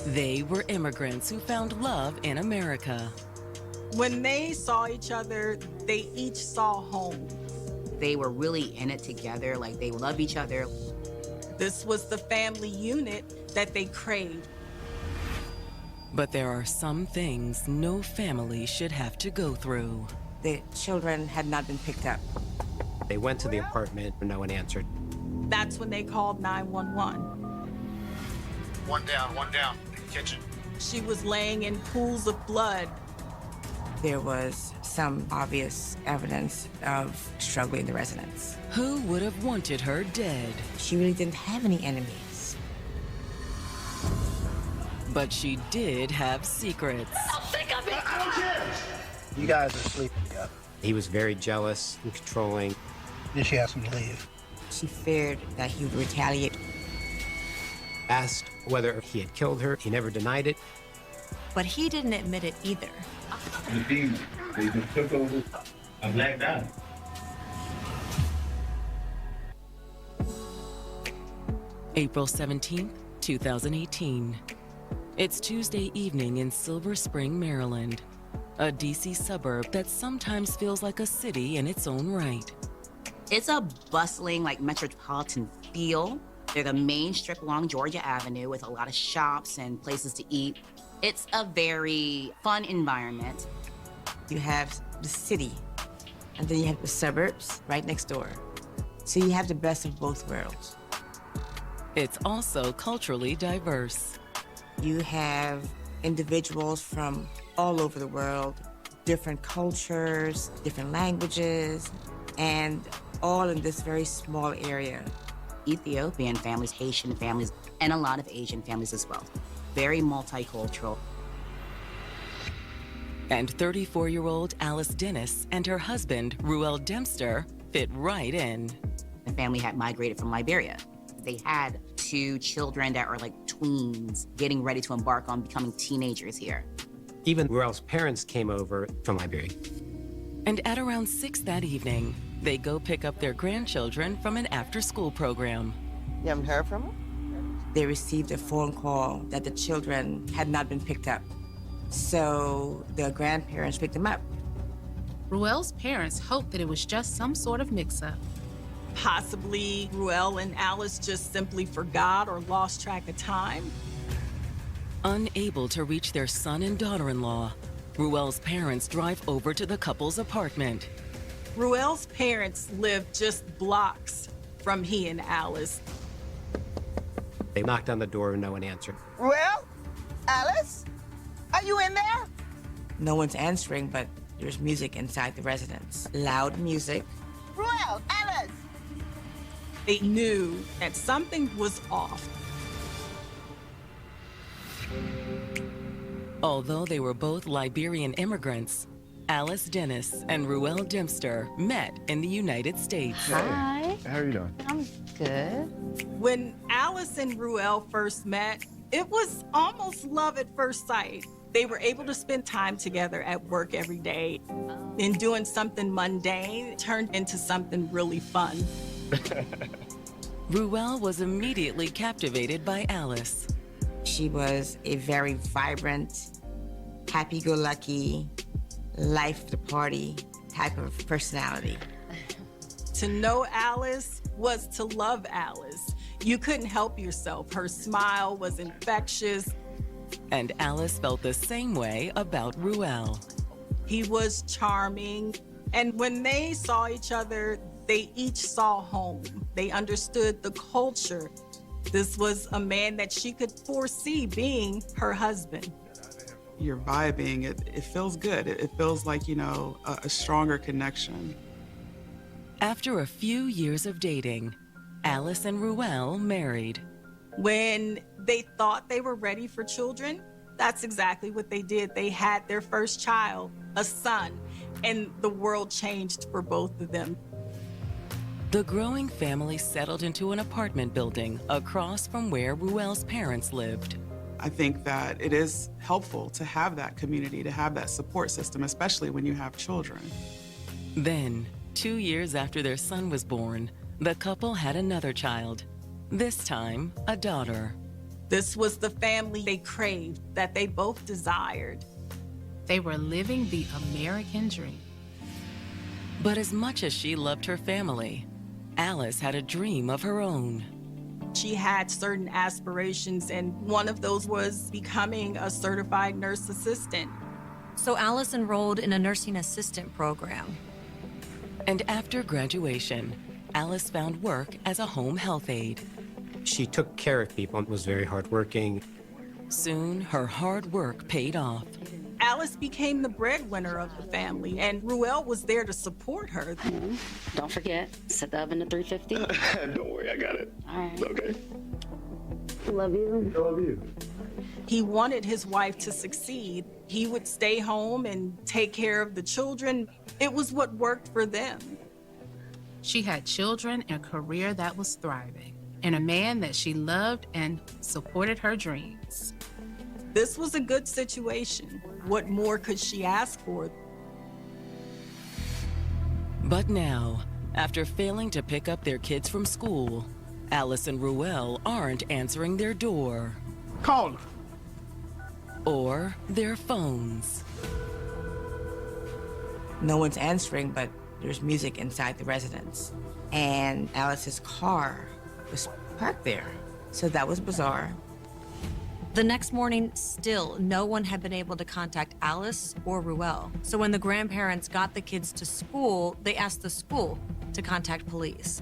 They were immigrants who found love in America. When they saw each other, they each saw home. They were really in it together, like they love each other. This was the family unit that they craved. But there are some things no family should have to go through. The children had not been picked up. They went to the apartment, but no one answered. That's when they called 911. One down, in the kitchen. She was laying in pools of blood. There was some obvious evidence of struggle in the residence. Who would have wanted her dead? She really didn't have any enemies. But she did have secrets. You guys are sleeping together. He was very jealous and controlling. Then she asked him to leave. She feared that he would retaliate. Asked whether he had killed her. He never denied it. But he didn't admit it either. They just took over a black dot. April 17th, 2018. It's Tuesday evening in Silver Spring, Maryland, a DC suburb that sometimes feels like a city in its own right. It's a bustling, like, metropolitan feel. There's a main strip along Georgia Avenue with a lot of shops and places to eat. It's a very fun environment. You have the city, and then you have the suburbs right next door. So you have the best of both worlds. It's also culturally diverse. You have individuals from all over the world, different cultures, different languages, and all in this very small area. Ethiopian families, Haitian families, and a lot of Asian families as well. Very multicultural. And 34-year-old Alice Dennis and her husband, Ruel Dempster, fit right in. The family had migrated from Liberia. They had 2 children that are like tweens, getting ready to embark on becoming teenagers here. Even Ruel's parents came over from Liberia. And at around 6 that evening, they go pick up their grandchildren from an after-school program. You haven't heard from them? They received a phone call that the children had not been picked up. So the grandparents picked them up. Ruel's parents hoped that it was just some sort of mix-up. Possibly Ruel and Alice just simply forgot or lost track of time. Unable to reach their son and daughter-in-law, Ruel's parents drive over to the couple's apartment. Ruel's parents lived just blocks from he and Alice. They knocked on the door and no one answered. Ruel? Alice? Are you in there? No one's answering, but there's music inside the residence. Loud music. Ruel, Alice! They knew that something was off. Although they were both Liberian immigrants, Alice Dennis and Ruel Dempster met in the United States. Hi. How are you doing? I'm good. When Alice and Ruel first met, it was almost love at first sight. They were able to spend time together at work every day, and doing something mundane turned into something really fun. Ruel was immediately captivated by Alice. She was a very vibrant, happy-go-lucky, life of the party type of personality. To know Alice was to love Alice. You couldn't help yourself. Her smile was infectious. And Alice felt the same way about Ruel. He was charming. And when they saw each other, they each saw home. They understood the culture. This was a man that she could foresee being her husband. You're vibing, it feels good. It feels like, you know, a stronger connection. After a few years of dating, Alice and Ruel married. When they thought they were ready for children, that's exactly what they did. They had their first child, a son, and the world changed for both of them. The growing family settled into an apartment building across from where Ruel's parents lived. I think that it is helpful to have that community, to have that support system, especially when you have children. Then, 2 years after their son was born, the couple had another child, this time a daughter. This was the family they craved, that they both desired. They were living the American dream. But as much as she loved her family, Alice had a dream of her own. She had certain aspirations, and one of those was becoming a certified nurse assistant. So Alice enrolled in a nursing assistant program. And after graduation, Alice found work as a home health aide. She took care of people and was very hardworking. Soon, her hard work paid off. Alice became the breadwinner of the family, and Ruel was there to support her. Don't forget, set the oven to 350. Don't worry, I got it. All right. Okay. Love you. Love you. He wanted his wife to succeed. He would stay home and take care of the children. It was what worked for them. She had children and a career that was thriving, and a man that she loved and supported her dreams. This was a good situation. What more could she ask for? But now, after failing to pick up their kids from school, Alice and Ruel aren't answering their door. Call her. Or their phones. No one's answering, but there's music inside the residence. And Alice's car was parked there. So that was bizarre. The next morning, still, no one had been able to contact Alice or Ruel. So when the grandparents got the kids to school, they asked the school to contact police.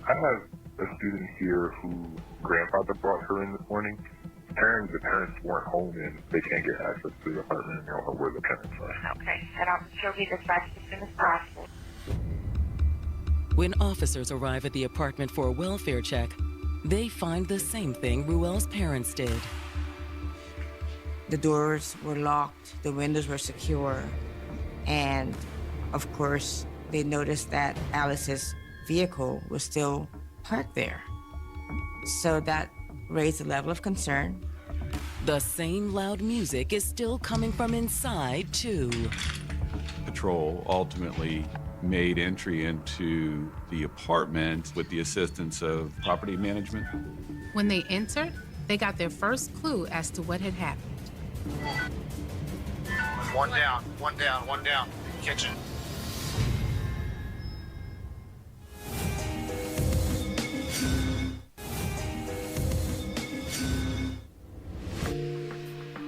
I have a student here whose grandfather brought her in this morning. The parents weren't home and they can't get access to the apartment. They don't know where the parents are. Okay, and she'll be dispatched as soon as possible. When officers arrive at the apartment for a welfare check, they find the same thing Ruel's parents did. The doors were locked, the windows were secure, and of course, they noticed that Alice's vehicle was still parked there. So that raised a level of concern. The same loud music is still coming from inside, too. Patrol ultimately made entry into the apartment with the assistance of property management. When they entered, they got their first clue as to what had happened. One down, one down, one down. Kitchen.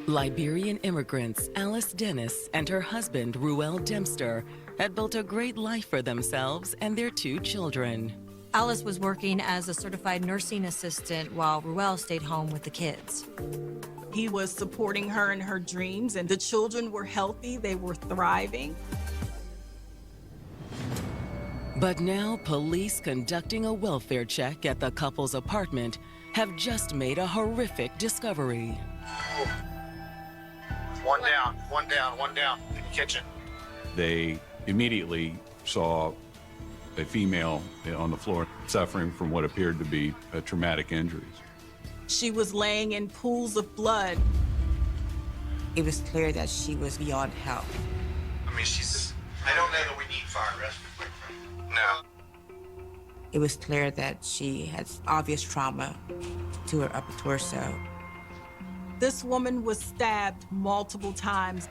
Liberian immigrants Alice Dennis and her husband Ruel Dempster had built a great life for themselves and their two children. Alice was working as a certified nursing assistant while Ruel stayed home with the kids. He was supporting her in her dreams, and the children were healthy, they were thriving. But now police conducting a welfare check at the couple's apartment have just made a horrific discovery. One down, one down, one down. Kitchen. They immediately saw a female on the floor suffering from what appeared to be traumatic injuries. She was laying in pools of blood. It was clear that she was beyond help. I mean, I don't know that we need fire rescue. No. It was clear that she had obvious trauma to her upper torso. This woman was stabbed multiple times.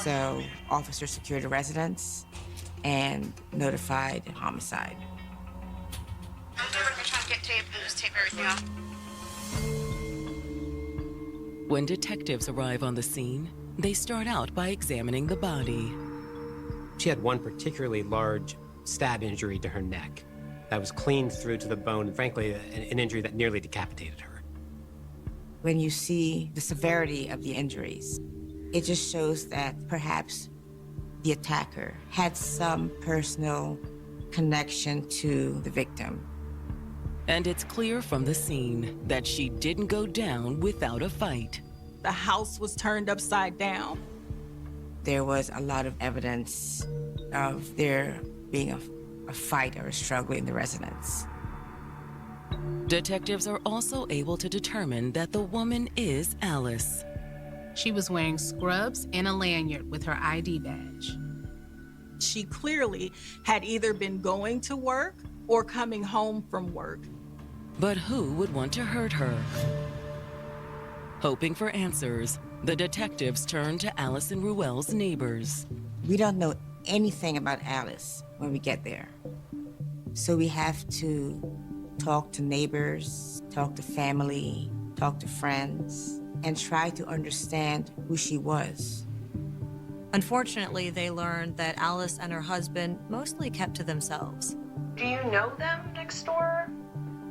So officers secured the residence and notified homicide. They're trying to get tape and just tape everything off. When detectives arrive on the scene, they start out by examining the body. She had one particularly large stab injury to her neck that was clean through to the bone, and frankly, an injury that nearly decapitated her. When you see the severity of the injuries, it just shows that perhaps the attacker had some personal connection to the victim. And it's clear from the scene that she didn't go down without a fight. The house was turned upside down. There was a lot of evidence of there being a fight or a struggle in the residence. Detectives are also able to determine that the woman is Alice. She was wearing scrubs and a lanyard with her ID badge. She clearly had either been going to work or coming home from work. But who would want to hurt her? Hoping for answers, the detectives turned to Allison Ruel's neighbors. We don't know anything about Alice when we get there. So we have to talk to neighbors, talk to family, talk to friends, and try to understand who she was. Unfortunately, they learned that Alice and her husband mostly kept to themselves. Do you know them next door?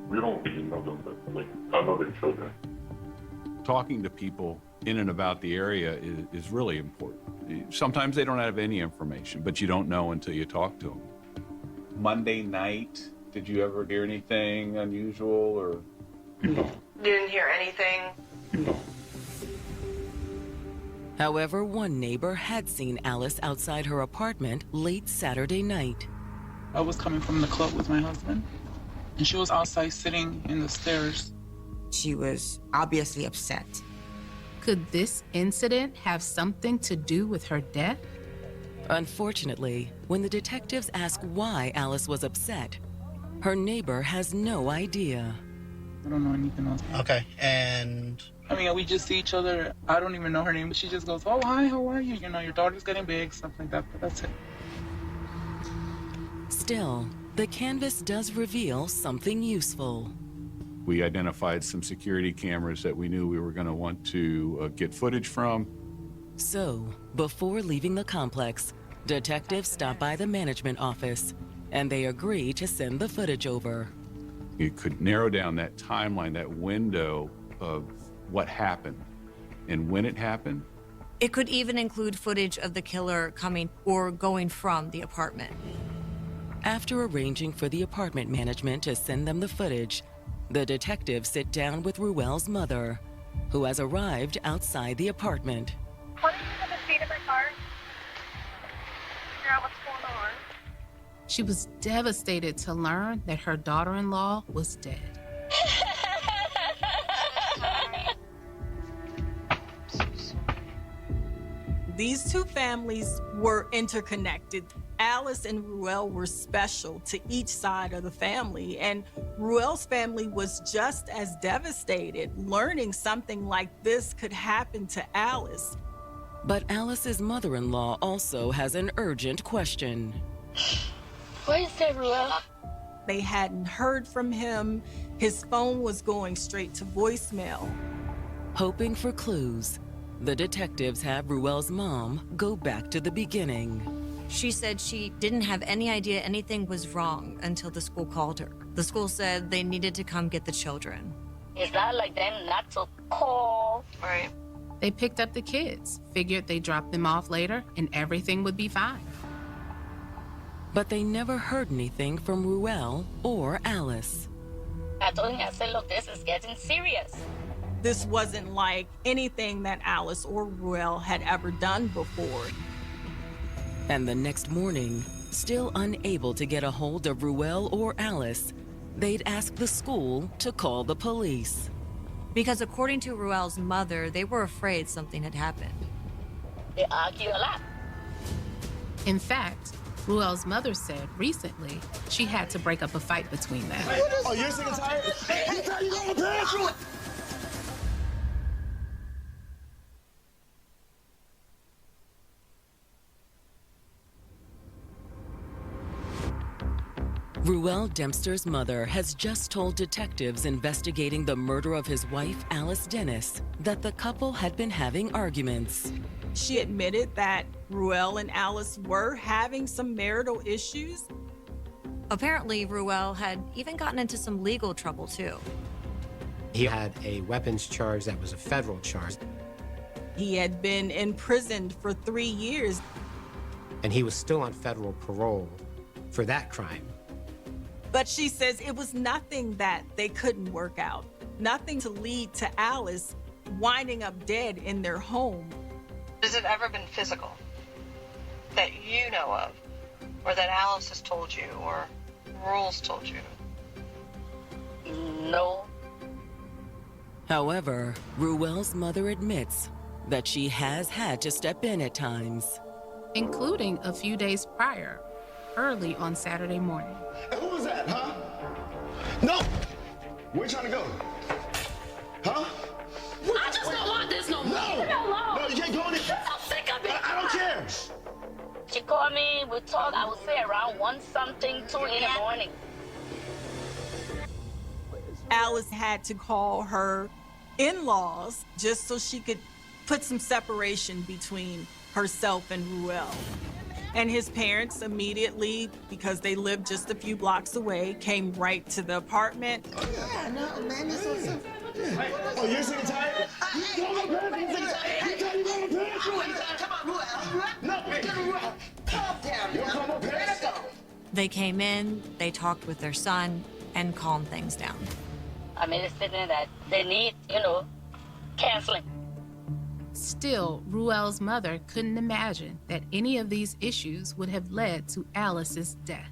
We don't really know them, but like, I know their children. Talking to people in and about the area is really important. Sometimes they don't have any information, but you don't know until you talk to them. Monday night, did you ever hear anything unusual or? No. Didn't hear anything? No. However, one neighbor had seen Alice outside her apartment late Saturday night. I was coming from the club with my husband, and she was outside sitting in the stairs. She was obviously upset. Could this incident have something to do with her death? Unfortunately, when the detectives ask why Alice was upset, her neighbor has no idea. I don't know anything else. Okay, and? I mean, we just see each other. I don't even know her name, but she just goes, "Oh, hi, how are you? You know, your daughter's getting big," stuff like that, but that's it. Still, the canvas does reveal something useful. We identified some security cameras that we knew we were going to want to get footage from. So, before leaving the complex, detectives stop by the management office, and they agree to send the footage over. It could narrow down that timeline, that window of what happened and when it happened. It could even include footage of the killer coming or going from the apartment. After arranging for the apartment management to send them the footage, the detectives sit down with Ruel's mother, who has arrived outside the apartment. Why don't you have a seat in my car? Figure out what's going on. She was devastated to learn that her daughter-in-law was dead. These two families were interconnected. Alice and Ruel were special to each side of the family, and Ruel's family was just as devastated learning something like this could happen to Alice. But Alice's mother-in-law also has an urgent question. Where is Ruel? They hadn't heard from him. His phone was going straight to voicemail. Hoping for clues, the detectives have Ruel's mom go back to the beginning. She said she didn't have any idea anything was wrong until the school called her. The school said they needed to come get the children. It's not like them not to call. Right. They picked up the kids, figured they'd drop them off later and everything would be fine. But they never heard anything from Ruel or Alice. I told him, I said, look, this is getting serious. This wasn't like anything that Alice or Ruel had ever done before. And the next morning, still unable to get a hold of Ruel or Alice, they'd ask the school to call the police. Because according to Ruel's mother, they were afraid something had happened. They argue a lot. In fact, Ruel's mother said recently she had to break up a fight between them. Oh, you're sick and tired? You tired? You got my parents? Ruel Dempster's mother has just told detectives investigating the murder of his wife, Alice Dennis, that the couple had been having arguments. She admitted that Ruel and Alice were having some marital issues. Apparently, Ruel had even gotten into some legal trouble, too. He had a weapons charge that was a federal charge. He had been imprisoned for 3 years. And he was still on federal parole for that crime. But she says it was nothing that they couldn't work out, nothing to lead to Alice winding up dead in their home. Has it ever been physical that you know of, or that Alice has told you, or Ruel's told you? No. However, Ruel's mother admits that she has had to step in at times. Including a few days prior, early on Saturday morning. Who was that, huh? No! Where you trying to go? Huh? I just don't want this no more. No! Leave me alone. No, you can't go in there. I'm sick of it. I don't care. She called me, we talked, I would say around 1-something, 2 in the morning. Alice had to call her in-laws just so she could put some separation between herself and Ruel. And his parents immediately, because they lived just a few blocks away, came right to the apartment. Yeah, no, man, it's so simple. Oh, you're sick and tired? You go to my parents. You tell you go to my parents. Come on, Ruel. No, get Ruel. Calm down. You come on, parents. They came in, they talked with their son, and calmed things down. I made a statement that they need, counseling. Still, Ruel's mother couldn't imagine that any of these issues would have led to Alice's death.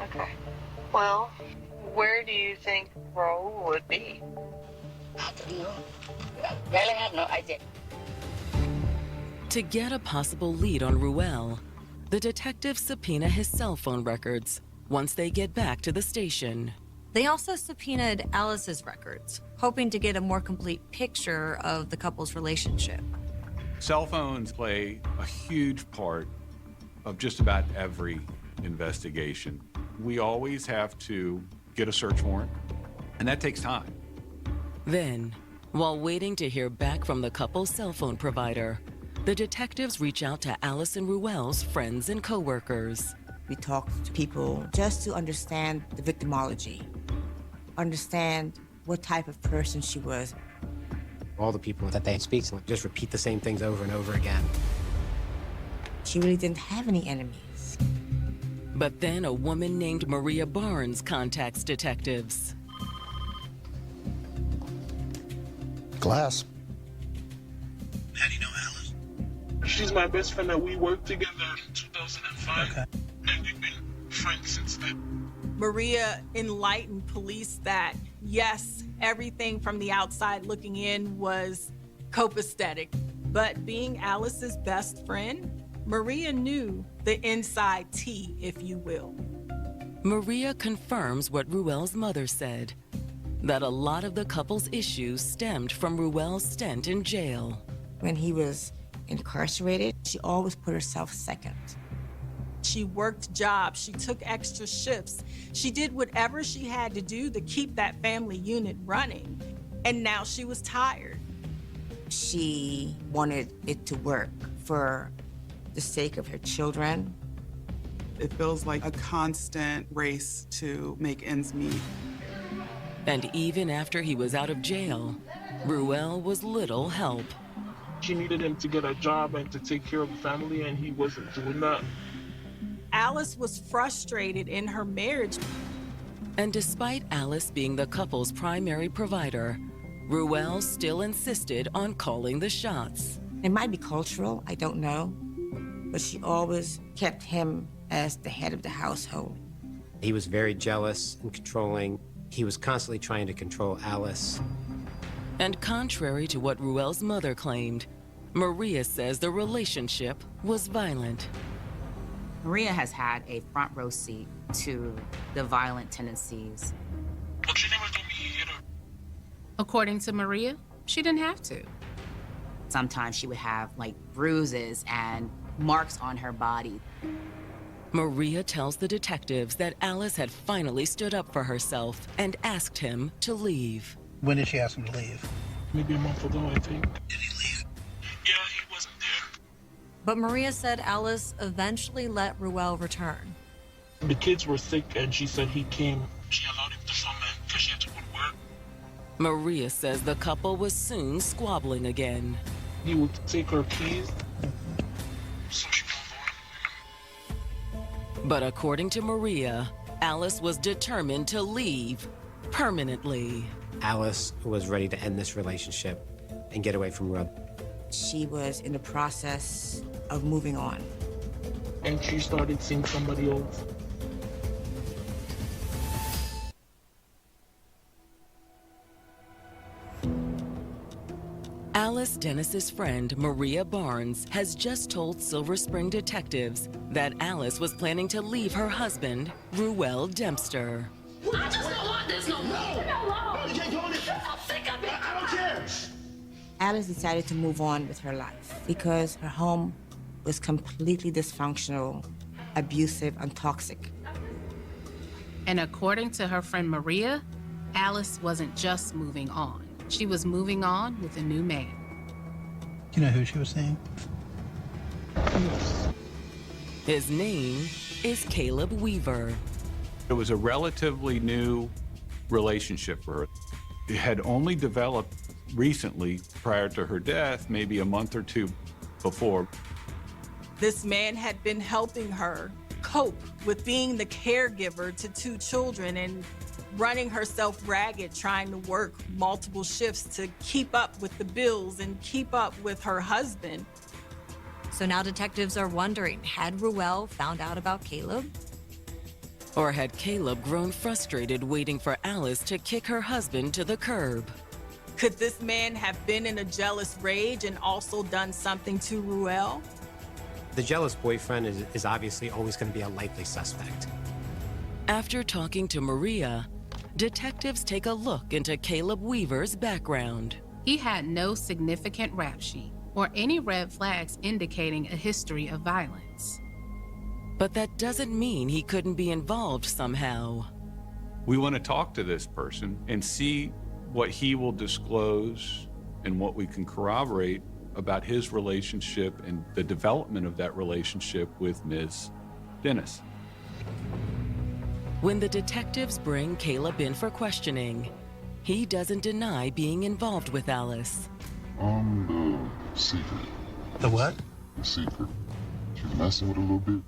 Okay. Well, where do you think Raul would be? I don't know. I really have no idea. To get a possible lead on Ruel, the detectives subpoena his cell phone records once they get back to the station. They also subpoenaed Alice's records, hoping to get a more complete picture of the couple's relationship. Cell phones play a huge part of just about every investigation. We always have to get a search warrant, and that takes time. Then, while waiting to hear back from the couple's cell phone provider, the detectives reach out to Alice and Ruel's friends and coworkers. We talked to people just to understand the victimology, understand what type of person she was. All the people that they speak to just repeat the same things over and over again. She really didn't have any enemies. But then a woman named Maria Barnes contacts detectives. Glass. How do you know Alice? She's my best friend that we worked together in 2005. Okay. And we've been friends since then. Maria enlightened police that, yes, everything from the outside looking in was copacetic. But being Alice's best friend, Maria knew the inside tea, if you will. Maria confirms what Ruel's mother said, that a lot of the couple's issues stemmed from Ruel's stint in jail. When he was incarcerated, she always put herself second. She worked jobs, she took extra shifts. She did whatever she had to do to keep that family unit running. And now she was tired. She wanted it to work for the sake of her children. It feels like a constant race to make ends meet. And even after he was out of jail, Ruel was little help. She needed him to get a job and to take care of the family, and he wasn't doing that. Alice was frustrated in her marriage. And despite Alice being the couple's primary provider, Ruel still insisted on calling the shots. It might be cultural, I don't know, but she always kept him as the head of the household. He was very jealous and controlling. He was constantly trying to control Alice. And contrary to what Ruel's mother claimed, Maria says the relationship was violent. Maria has had a front row seat to the violent tendencies. But she never told me he hit her. According to Maria, she didn't have to. Sometimes she would have bruises and marks on her body. Maria tells the detectives that Alice had finally stood up for herself and asked him to leave. When did she ask him to leave? Maybe a month ago, I think. Did he leave? Yeah, he wasn't there. But Maria said Alice eventually let Ruel return. The kids were sick, and she said he came. She allowed him to come in because she had to go to work. Maria says the couple was soon squabbling again. He would take her keys. But according to Maria, Alice was determined to leave permanently. Alice was ready to end this relationship and get away from Ruel. She was in the process of moving on. And she started seeing somebody else. Alice Dennis's friend, Maria Barnes, has just told Silver Spring detectives that Alice was planning to leave her husband, Ruel Dempster. I just don't want this no more. No, you can't go in there. I'm sick of it. I don't care. Alice decided to move on with her life because her home was completely dysfunctional, abusive, and toxic. And according to her friend Maria, Alice wasn't just moving on. She was moving on with a new man. You know who she was seeing? His name is Caleb Weaver. It was a relatively new relationship for her. It had only developed recently prior to her death, maybe a month or two before. This man had been helping her cope with being the caregiver to 2 children and running herself ragged, trying to work multiple shifts to keep up with the bills and keep up with her husband. So now detectives are wondering, had Ruel found out about Caleb? Or had Caleb grown frustrated waiting for Alice to kick her husband to the curb? Could this man have been in a jealous rage and also done something to Ruel? The jealous boyfriend is obviously always going to be a likely suspect. After talking to Maria, detectives take a look into Caleb Weaver's background. He had no significant rap sheet or any red flags indicating a history of violence. But that doesn't mean he couldn't be involved somehow. We want to talk to this person and see what he will disclose and what we can corroborate about his relationship and the development of that relationship with Ms. Dennis. When the detectives bring Caleb in for questioning, he doesn't deny being involved with Alice. The secret. The what? The secret. She's messing with a little bit.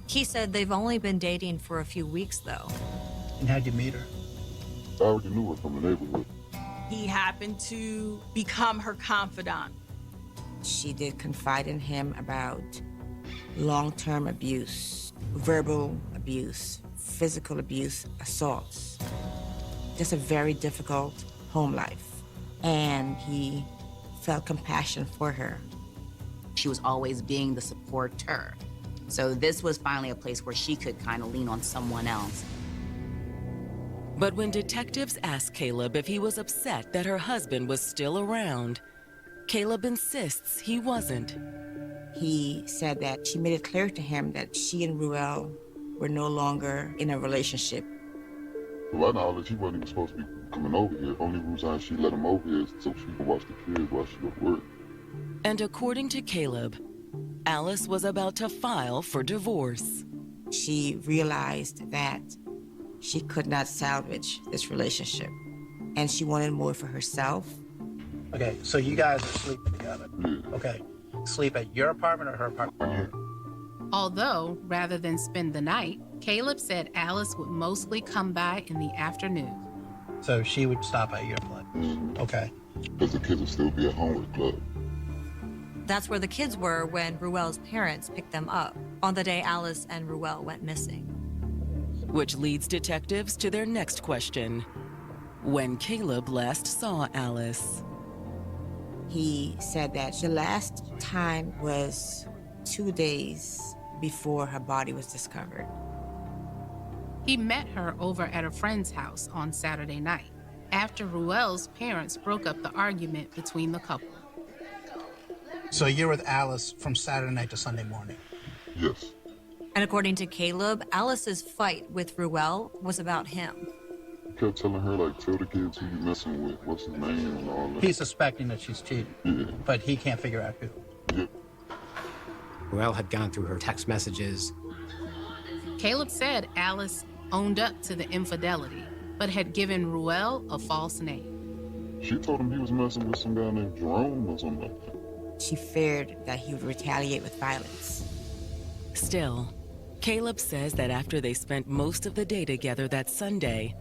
He said they've only been dating for a few weeks, though. And how'd you meet her? I already knew her from the neighborhood. He happened to become her confidant. She did confide in him about long-term abuse, verbal abuse, physical abuse, assaults. Just a very difficult home life. And he felt compassion for her. She was always being the supporter. So this was finally a place where she could kind of lean on someone else. But when detectives asked Caleb if he was upset that her husband was still around, Caleb insists he wasn't. He said that she made it clear to him that she and Ruel were no longer in a relationship. To my knowledge, he wasn't even supposed to be coming over here. Only reason she let him over here is so she could watch the kids while she was at work. And according to Caleb, Alice was about to file for divorce. She realized that she could not salvage this relationship, and she wanted more for herself. Okay, so you guys are sleeping together. Yeah. Okay, sleep at your apartment or her apartment? Although, rather than spend the night, Caleb said Alice would mostly come by in the afternoon. So she would stop at your place? Okay. Because the kids would still be at home with the club. That's where the kids were when Ruel's parents picked them up on the day Alice and Ruel went missing. Which leads detectives to their next question. When Caleb last saw Alice. He said that the last time was 2 days before her body was discovered. He met her over at a friend's house on Saturday night, after Ruel's parents broke up the argument between the couple. So you're with Alice from Saturday night to Sunday morning? Yes. And according to Caleb, Alice's fight with Ruel was about him. He kept telling her, like, tell the kids who you messing with, what's his name and all that. He's suspecting that she's cheating. Yeah. But he can't figure out who. Yep. Ruel had gone through her text messages. Caleb said Alice owned up to the infidelity, but had given Ruel a false name. She told him he was messing with some guy named Jerome or something like that. She feared that he would retaliate with violence. Still, Caleb says that after they spent most of the day together that Sunday,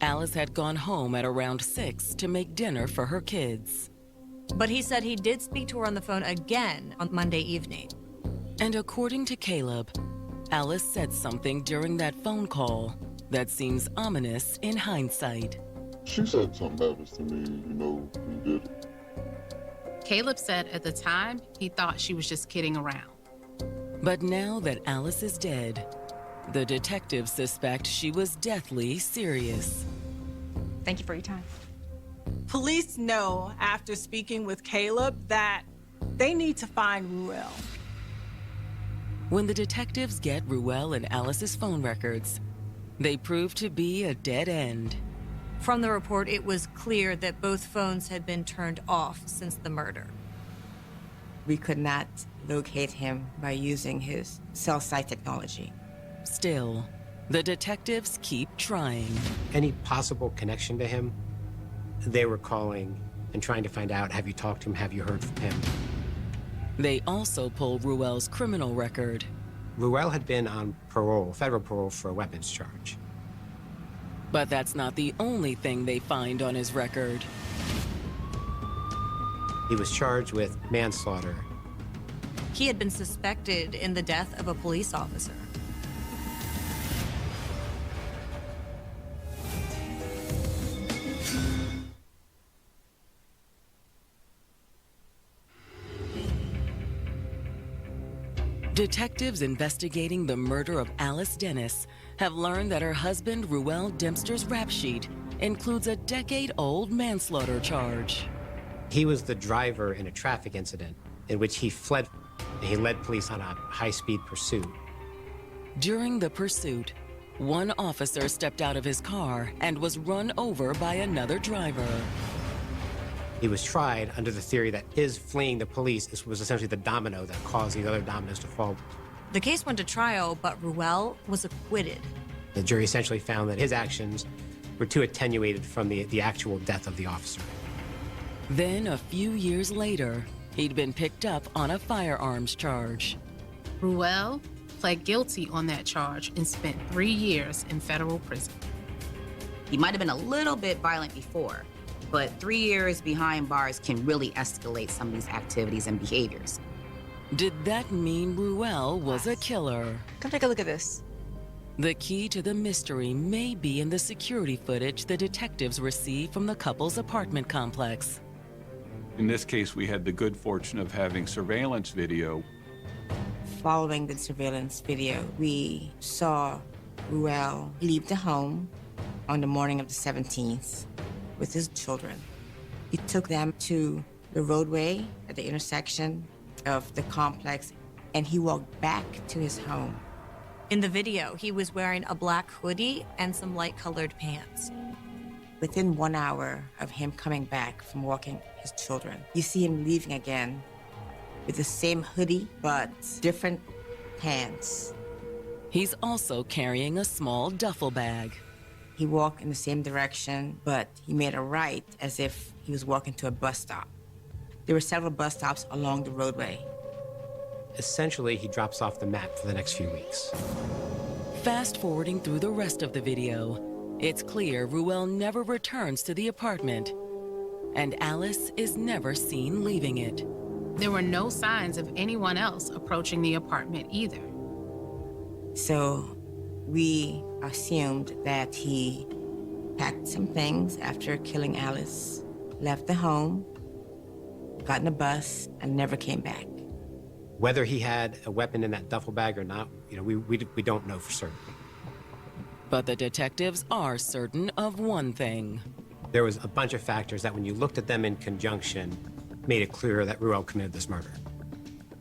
Alice had gone home at around 6 to make dinner for her kids. But he said he did speak to her on the phone again on Monday evening. And according to Caleb, Alice said something during that phone call that seems ominous in hindsight. She said something happens to me, you know, you did it. Caleb said at the time he thought she was just kidding around. But now that Alice is dead, the detectives suspect she was deathly serious. Thank you for your time. Police know after speaking with Caleb that they need to find Ruel. When the detectives get Ruel and Alice's phone records, they prove to be a dead end. From the report, it was clear that both phones had been turned off since the murder. We could not locate him by using his cell site technology. Still, the detectives keep trying. Any possible connection to him, they were calling and trying to find out, have you talked to him, have you heard from him? They also pull Ruel's criminal record. Ruel had been on parole, federal parole, for a weapons charge. But that's not the only thing they find on his record. He was charged with manslaughter. He had been suspected in the death of a police officer. Detectives investigating the murder of Alice Dennis have learned that her husband, Ruel Dempster's rap sheet includes a decade-old manslaughter charge. He was the driver in a traffic incident in which he fled. He led police on a high-speed pursuit. During the pursuit, one officer stepped out of his car and was run over by another driver. He was tried under the theory that his fleeing the police was essentially the domino that caused these other dominoes to fall. The case went to trial, but Ruel was acquitted. The jury essentially found that his actions were too attenuated from the actual death of the officer. Then, a few years later, he'd been picked up on a firearms charge. Ruel pled guilty on that charge and spent 3 years in federal prison. He might have been a little bit violent before, but 3 years behind bars can really escalate some of these activities and behaviors. Did that mean Ruel was a killer? Come take a look at this. The key to the mystery may be in the security footage the detectives received from the couple's apartment complex. In this case, we had the good fortune of having surveillance video. Following the surveillance video, we saw Ruel leave the home on the morning of the 17th with his children. He took them to the roadway at the intersection of the complex, and he walked back to his home. In the video, he was wearing a black hoodie and some light-colored pants. Within 1 hour of him coming back from walking his children, you see him leaving again with the same hoodie, but different pants. He's also carrying a small duffel bag. He walked in the same direction, but he made a right as if he was walking to a bus stop. There were several bus stops along the roadway. Essentially, he drops off the map for the next few weeks. Fast forwarding through the rest of the video, it's clear Ruel never returns to the apartment, and Alice is never seen leaving it. There were no signs of anyone else approaching the apartment either. So we assumed that he packed some things after killing Alice, left the home, got in a bus, and never came back. Whether he had a weapon in that duffel bag or not, we don't know for certain. But the detectives are certain of one thing. There was a bunch of factors that when you looked at them in conjunction, made it clear that Ruel committed this murder.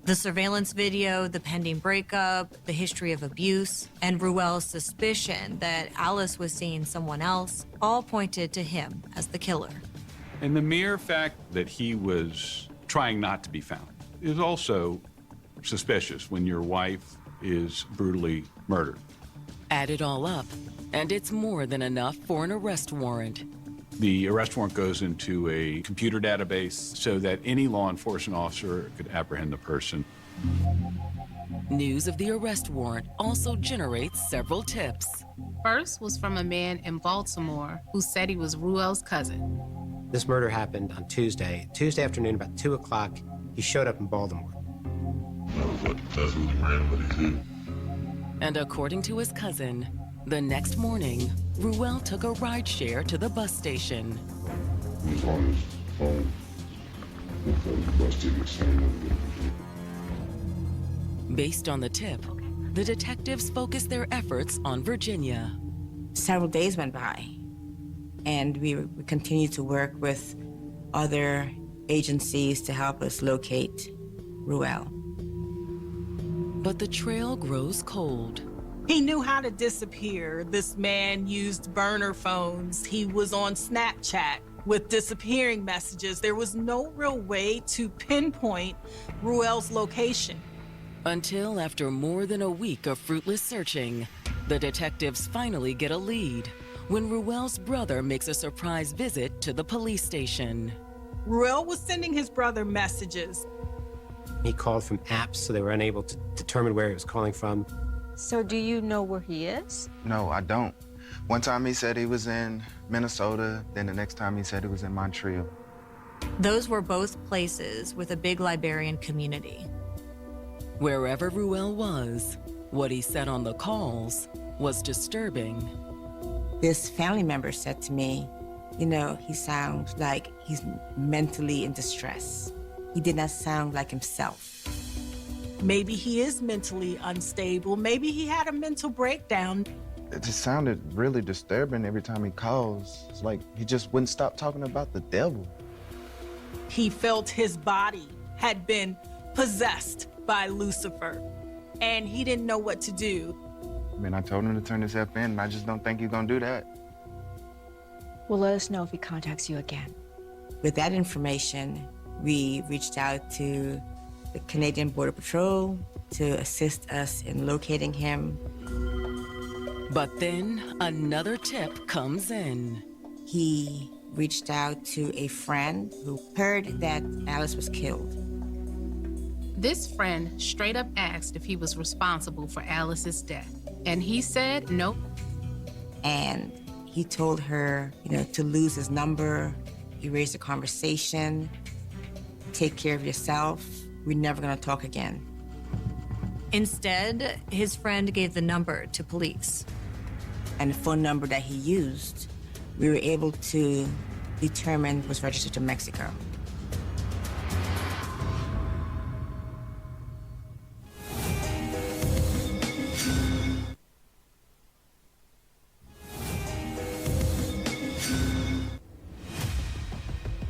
The surveillance video, the pending breakup, the history of abuse, and Ruel's suspicion that Alice was seeing someone else all pointed to him as the killer. And the mere fact that he was trying not to be found is also suspicious when your wife is brutally murdered. Add it all up, and it's more than enough for an arrest warrant. The arrest warrant goes into a computer database so that any law enforcement officer could apprehend the person. News of the arrest warrant also generates several tips. First was from a man in Baltimore who said he was Ruel's cousin. This murder happened on Tuesday. Tuesday afternoon, about 2 o'clock, he showed up in Baltimore. And according to his cousin, the next morning, Ruel took a rideshare to the bus station. He's on his phone. Bus tickets. Based on the tip, the detectives focused their efforts on Virginia. Several days went by. And we continue to work with other agencies to help us locate Ruel. But the trail grows cold. He knew how to disappear. This man used burner phones. He was on Snapchat with disappearing messages. There was no real way to pinpoint Ruel's location. Until after more than a week of fruitless searching, the detectives finally get a lead when Ruel's brother makes a surprise visit to the police station. Ruel was sending his brother messages. He called from apps, so they were unable to determine where he was calling from. So do you know where he is? No, I don't. One time he said he was in Minnesota, then the next time he said he was in Montreal. Those were both places with a big Liberian community. Wherever Ruel was, what he said on the calls was disturbing. This family member said to me, you know, he sounds like he's mentally in distress. He did not sound like himself. Maybe he is mentally unstable. Maybe he had a mental breakdown. It just sounded really disturbing every time he calls. It's like he just wouldn't stop talking about the devil. He felt his body had been possessed by Lucifer, and he didn't know what to do. I mean, I told him to turn his F in, and I just don't think he's gonna do that. Well, let us know if he contacts you again. With that information, we reached out to the Canadian Border Patrol to assist us in locating him. But then another tip comes in. He reached out to a friend who heard that Alice was killed. This friend straight up asked if he was responsible for Alice's death, and he said nope. And he told her, you know, to lose his number, erase the conversation, take care of yourself. We're never gonna talk again. Instead, his friend gave the number to police. And the phone number that he used, we were able to determine was registered to Mexico.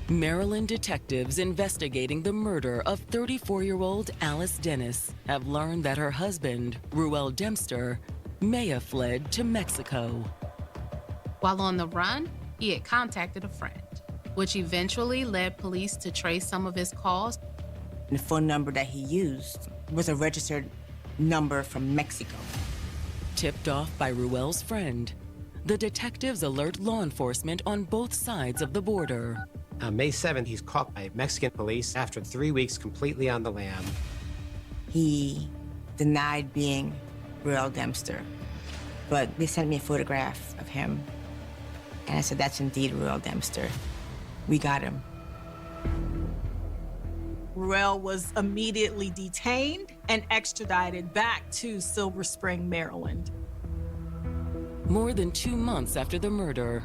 Maryland detectives investigating the murder of 34-year-old Alice Dennis have learned that her husband, Ruel Dempster, may have fled to Mexico. While on the run, he had contacted a friend, which eventually led police to trace some of his calls. The phone number that he used was a registered number from Mexico. Tipped off by Ruel's friend, the detectives alert law enforcement on both sides of the border. On May 7th, he's caught by Mexican police after 3 weeks completely on the lam. He denied being Ruel Dempster, but they sent me a photograph of him, and I said, that's indeed Ruel Dempster. We got him. Ruel was immediately detained and extradited back to Silver Spring, Maryland. More than 2 months after the murder,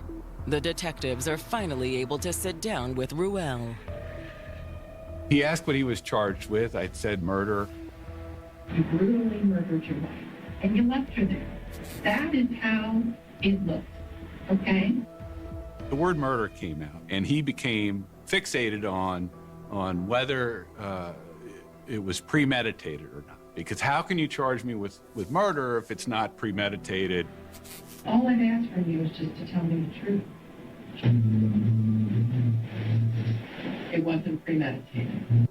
the detectives are finally able to sit down with Ruel. He asked what he was charged with. I said murder. You brutally murdered your wife, and you left her there. That is how it looked, okay? The word murder came out, and he became fixated on whether it was premeditated or not. Because how can you charge me with murder if it's not premeditated? All I've asked from you is just to tell me the truth. It wasn't premeditated.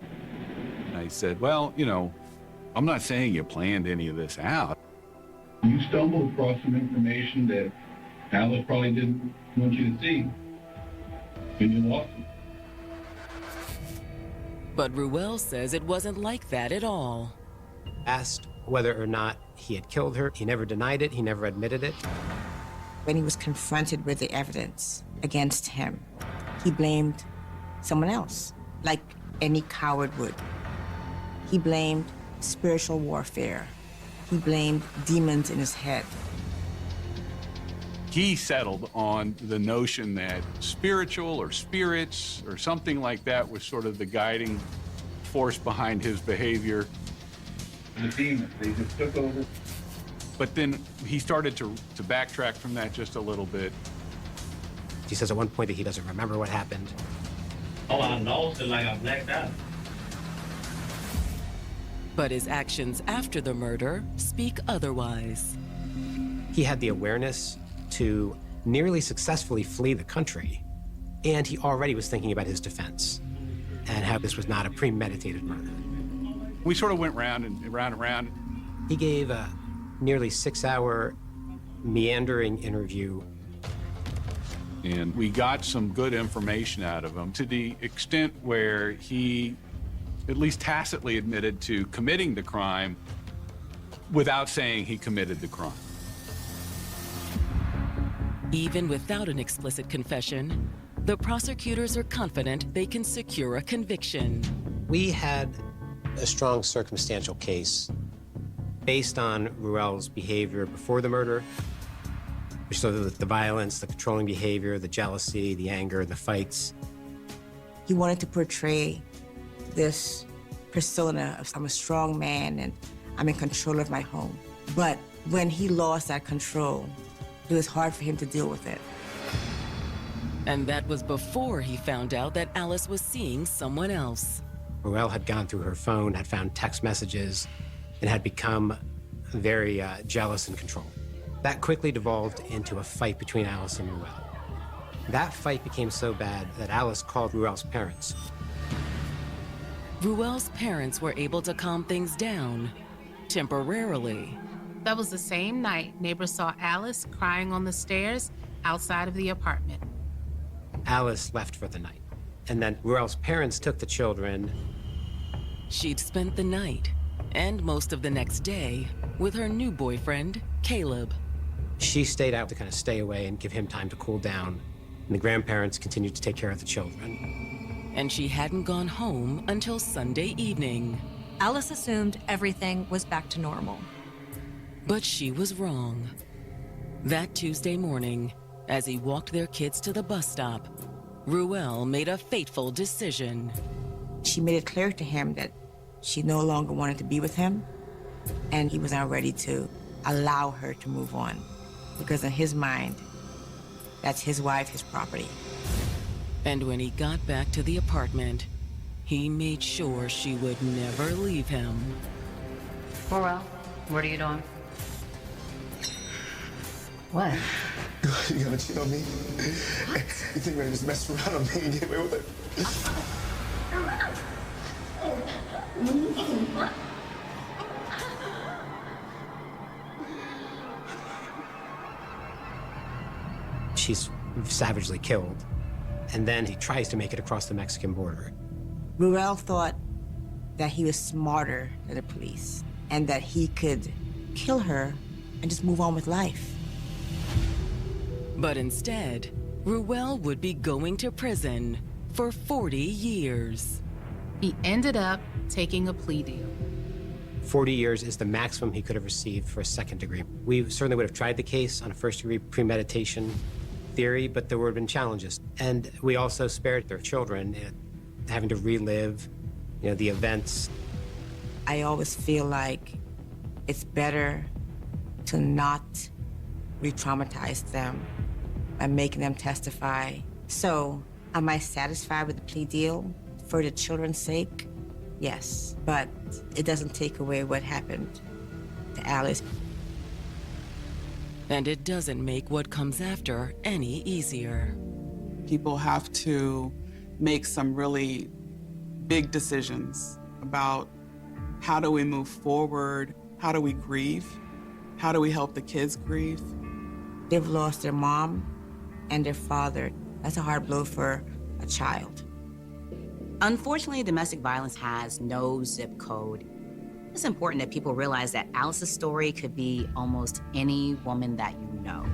And I said, well, you know, I'm not saying you planned any of this out. You stumbled across some information that Alice probably didn't want you to see, and you lost it. But Ruel says it wasn't like that at all. Asked whether or not he had killed her. He never denied it. He never admitted it. When he was confronted with the evidence against him, he blamed someone else, like any coward would. He blamed spiritual warfare. He blamed demons in his head. He settled on the notion that spiritual or spirits or something like that was sort of the guiding force behind his behavior. The demons, they just took over. But then he started to backtrack from that just a little bit. He says at one point that he doesn't remember what happened. All I know is like I blacked out. But his actions after the murder speak otherwise. He had the awareness to nearly successfully flee the country, and he already was thinking about his defense and how this was not a premeditated murder. We sort of went round and round and round. He gave a nearly 6-hour meandering interview. And we got some good information out of him to the extent where he at least tacitly admitted to committing the crime without saying he committed the crime. Even without an explicit confession, the prosecutors are confident they can secure a conviction. We had a strong circumstantial case based on Ruel's behavior before the murder, which showed the violence, the controlling behavior, the jealousy, the anger, the fights. He wanted to portray this persona of I'm a strong man and I'm in control of my home. But when he lost that control, it was hard for him to deal with it. And that was before he found out that Alice was seeing someone else. Ruel had gone through her phone, had found text messages, and had become very jealous and controlling. That quickly devolved into a fight between Alice and Ruel. That fight became so bad that Alice called Ruel's parents. Ruel's parents were able to calm things down, temporarily. That was the same night neighbors saw Alice crying on the stairs outside of the apartment. Alice left for the night, and then Ruel's parents took the children. She'd spent the night, and most of the next day, with her new boyfriend, Caleb. She stayed out to kind of stay away and give him time to cool down, and the grandparents continued to take care of the children. And she hadn't gone home until Sunday evening. Alice assumed everything was back to normal. But she was wrong. That Tuesday morning, as he walked their kids to the bus stop, Ruel made a fateful decision. She made it clear to him that she no longer wanted to be with him, and he was not ready to allow her to move on. Because in his mind, that's his wife, his property. And when he got back to the apartment, he made sure she would never leave him. Ruel, what are you doing? What? You gonna cheat on me? What? You think we're gonna just mess around on me and get away with it? She's savagely killed, and then he tries to make it across the Mexican border. Ruel thought that he was smarter than the police and that he could kill her and just move on with life. But instead, Ruel would be going to prison for 40 years. He ended up taking a plea deal. 40 years is the maximum he could have received for a second degree. We certainly would have tried the case on a first degree premeditation theory, but there would have been challenges. And we also spared their children having to relive, the events. I always feel like it's better to not re-traumatize them by making them testify. So, am I satisfied with the plea deal for the children's sake? Yes, but it doesn't take away what happened to Alice. And it doesn't make what comes after any easier. People have to make some really big decisions about how do we move forward, how do we grieve, how do we help the kids grieve. They've lost their mom and their father. That's a hard blow for a child. Unfortunately, domestic violence has no zip code. It's important that people realize that Alice's story could be almost any woman that you know.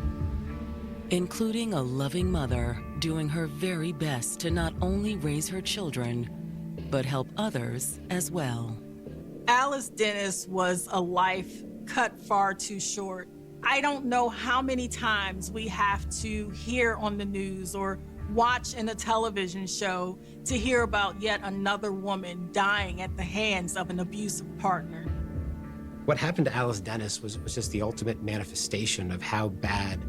Including a loving mother doing her very best to not only raise her children, but help others as well. Alice Dennis was a life cut far too short. I don't know how many times we have to hear on the news or watch in a television show to hear about yet another woman dying at the hands of an abusive partner. What happened to Alice Dennis was just the ultimate manifestation of how bad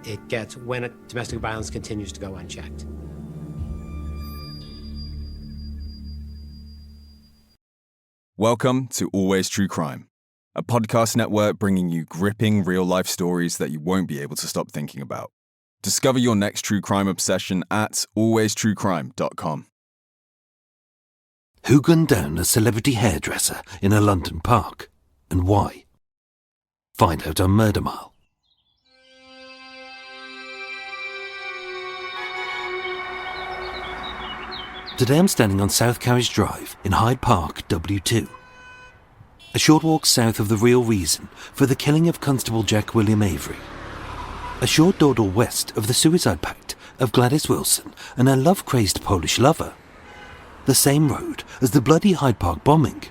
it gets when domestic violence continues to go unchecked. Welcome to Always True Crime, a podcast network bringing you gripping real-life stories that you won't be able to stop thinking about. Discover your next true crime obsession at alwaystruecrime.com. Who gunned down a celebrity hairdresser in a London park, and why? Find out on Murder Mile. Today I'm standing on South Carriage Drive in Hyde Park, W2. A short walk south of the real reason for the killing of Constable Jack William Avery. A short dawdle west of the suicide pact of Gladys Wilson and her love-crazed Polish lover. The same road as the bloody Hyde Park bombing.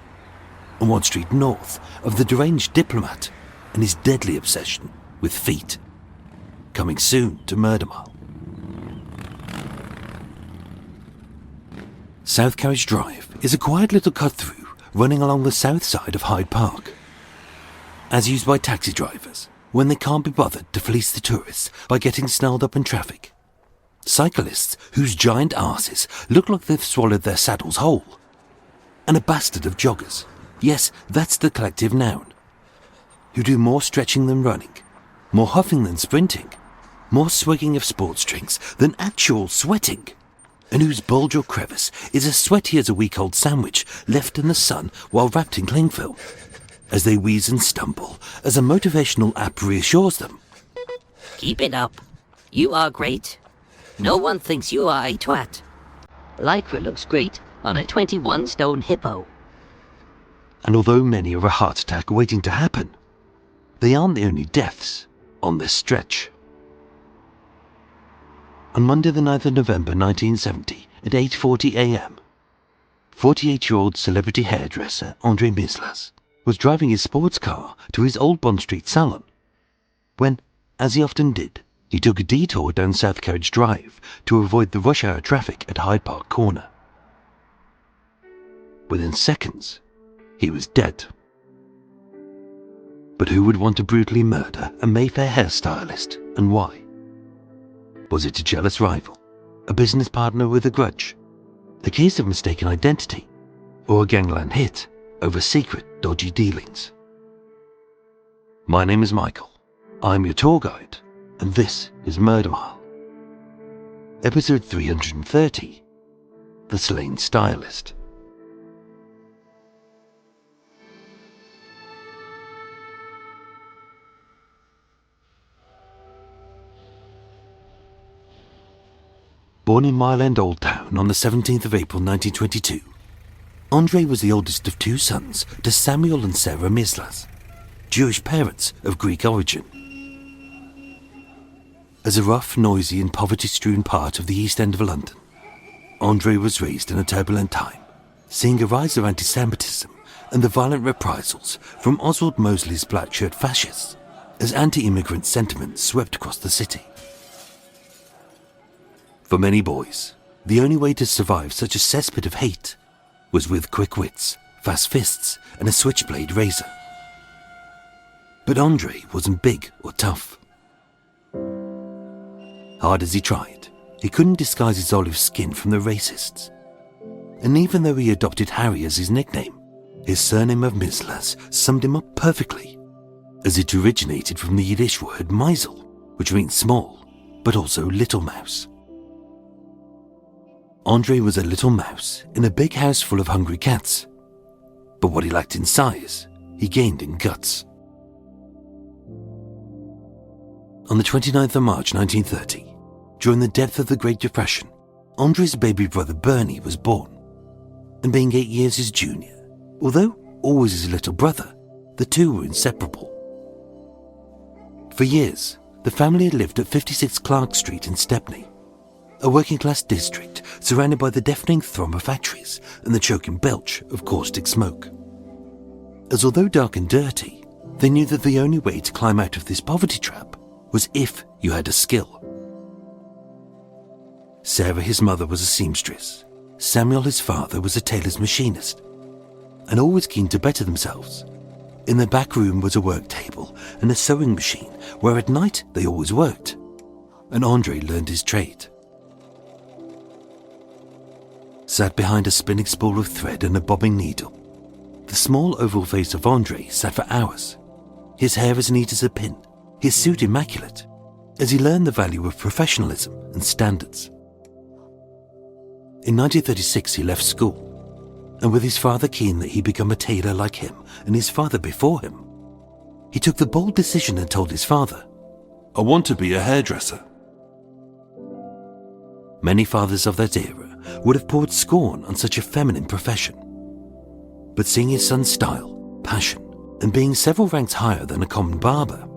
And 1 street north of the deranged diplomat and his deadly obsession with feet. Coming soon to Murder Mile. South Carriage Drive is a quiet little cut-through running along the south side of Hyde Park. As used by taxi drivers when they can't be bothered to fleece the tourists by getting snarled up in traffic. Cyclists whose giant arses look like they've swallowed their saddles whole. And a bastard of joggers, yes, that's the collective noun, who do more stretching than running, more huffing than sprinting, more swigging of sports drinks than actual sweating, and whose bulge or crevice is as sweaty as a week-old sandwich left in the sun while wrapped in cling film, as they wheeze and stumble as a motivational app reassures them. Keep it up. You are great. No one thinks you are a twat. Lycra looks great on a 21-stone hippo. And although many are a heart attack waiting to happen, they aren't the only deaths on this stretch. On Monday the 9th of November 1970 at 8:40 a.m., 48-year-old celebrity hairdresser André Mislas was driving his sports car to his Old Bond Street salon when, as he often did, he took a detour down South Carriage Drive to avoid the rush hour traffic at Hyde Park Corner. Within seconds, he was dead. But who would want to brutally murder a Mayfair hairstylist, and why? Was it a jealous rival, a business partner with a grudge, a case of mistaken identity, or a gangland hit over secret, dodgy dealings? My name is Michael. I'm your tour guide, and this is Murder Mile. Episode 330, The Slain Stylist. Born in Mile End Old Town on the 17th of April 1922, André was the oldest of 2 sons to Samuel and Sarah Mislas, Jewish parents of Greek origin. As a rough, noisy and poverty-strewn part of the East End of London, André was raised in a turbulent time, seeing a rise of anti-Semitism and the violent reprisals from Oswald Mosley's black shirt fascists as anti-immigrant sentiments swept across the city. For many boys, the only way to survive such a cesspit of hate was with quick wits, fast fists, and a switchblade razor. But André wasn't big or tough. Hard as he tried, he couldn't disguise his olive skin from the racists. And even though he adopted Harry as his nickname, his surname of Mislas summed him up perfectly, as it originated from the Yiddish word Meisel, which means small, but also little mouse. André was a little mouse in a big house full of hungry cats, but what he lacked in size, he gained in guts. On the 29th of March 1930, during the depth of the Great Depression, André's baby brother Bernie was born, and being 8 years his junior, although always his little brother, the two were inseparable. For years, the family had lived at 56 Clark Street in Stepney, a working-class district surrounded by the deafening thrum of factories and the choking belch of caustic smoke. As although dark and dirty, they knew that the only way to climb out of this poverty trap was if you had a skill. Sarah, his mother, was a seamstress. Samuel, his father, was a tailor's machinist, and always keen to better themselves. In their back room was a work table and a sewing machine where at night they always worked, and Andre learned his trade. Sat behind a spinning spool of thread and a bobbing needle, the small oval face of Andre sat for hours, his hair as neat as a pin, his suit immaculate, as he learned the value of professionalism and standards. In 1936 he left school, and with his father keen that he become a tailor like him and his father before him, he took the bold decision and told his father, "I want to be a hairdresser." Many fathers of that era would have poured scorn on such a feminine profession. But seeing his son's style, passion, and being several ranks higher than a common barber,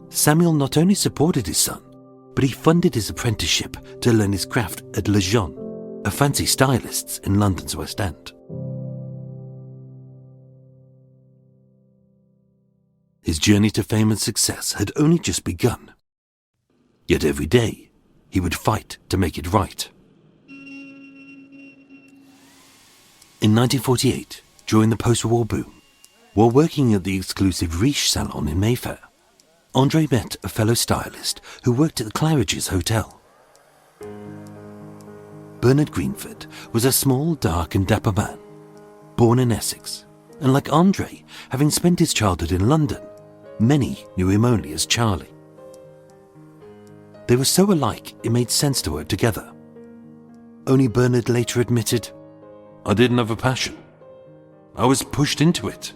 Samuel not only supported his son, but he funded his apprenticeship to learn his craft at Le Jeune, a fancy stylist's in London's West End. His journey to fame and success had only just begun. Yet every day, he would fight to make it right. In 1948, during the post-war boom, while working at the exclusive Riche salon in Mayfair, Andre met a fellow stylist who worked at the Claridge's Hotel. Bernard Greenford was a small, dark and dapper man, born in Essex, and like Andre, having spent his childhood in London, many knew him only as Charlie. They were so alike it made sense to work together. Only Bernard later admitted, "I didn't have a passion. I was pushed into it.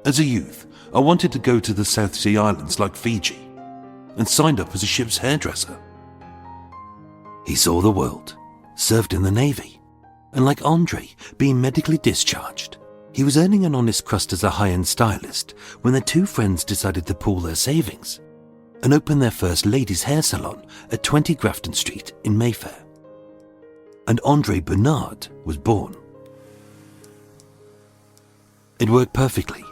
As a youth, I wanted to go to the South Sea Islands like Fiji, and signed up as a ship's hairdresser." He saw the world, served in the Navy, and like Andre, being medically discharged, he was earning an honest crust as a high-end stylist when the two friends decided to pool their savings and open their first ladies' hair salon at 20 Grafton Street in Mayfair. And Andre Bernard was born. It worked perfectly.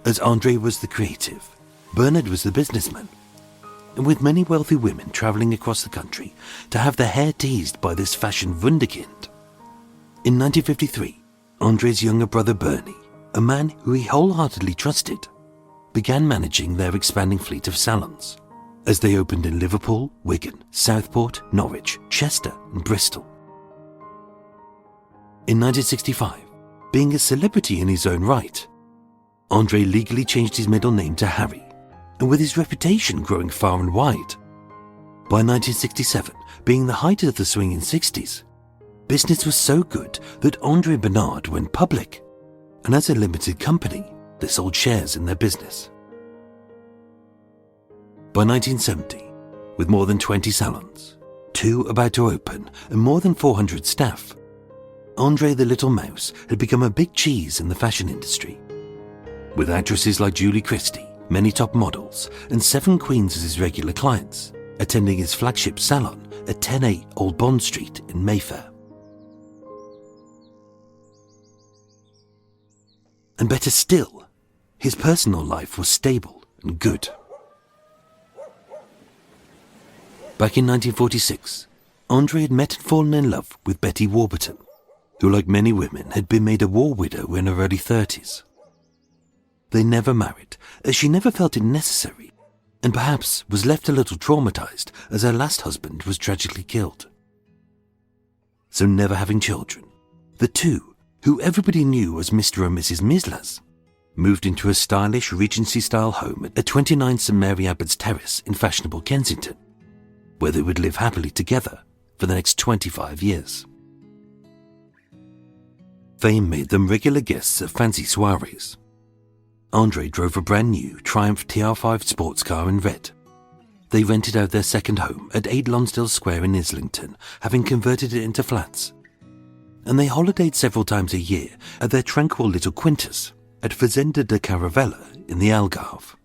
As Andre was the creative, Bernard was the businessman, and with many wealthy women travelling across the country to have their hair teased by this fashion wunderkind. In 1953, Andre's younger brother Bernie, a man who he wholeheartedly trusted, began managing their expanding fleet of salons, as they opened in Liverpool, Wigan, Southport, Norwich, Chester and Bristol. In 1965, being a celebrity in his own right, Andre legally changed his middle name to Harry, and with his reputation growing far and wide. By 1967, being the height of the swinging 60s, business was so good that Andre Bernard went public, and as a limited company, they sold shares in their business. By 1970, with more than 20 salons, 2 about to open, and more than 400 staff, Andre the Little Mouse had become a big cheese in the fashion industry. With actresses like Julie Christie, many top models, and 7 queens as his regular clients, attending his flagship salon at 10A Old Bond Street in Mayfair. And better still, his personal life was stable and good. Back in 1946, Andre had met and fallen in love with Betty Warburton, who, like many women, had been made a war widow in her early 30s. They never married, as she never felt it necessary, and perhaps was left a little traumatized as her last husband was tragically killed. So never having children, the two, who everybody knew as Mr. and Mrs. Mislas, moved into a stylish Regency-style home at 29 St Mary Abbott's Terrace in fashionable Kensington, where they would live happily together for the next 25 years. Fame made them regular guests at fancy soirees. Andre drove a brand new Triumph TR5 sports car in red. They rented out their second home at 8 Lonsdale Square in Islington, having converted it into flats. And they holidayed several times a year at their tranquil little quintus at Fazenda de Caravella in the Algarve.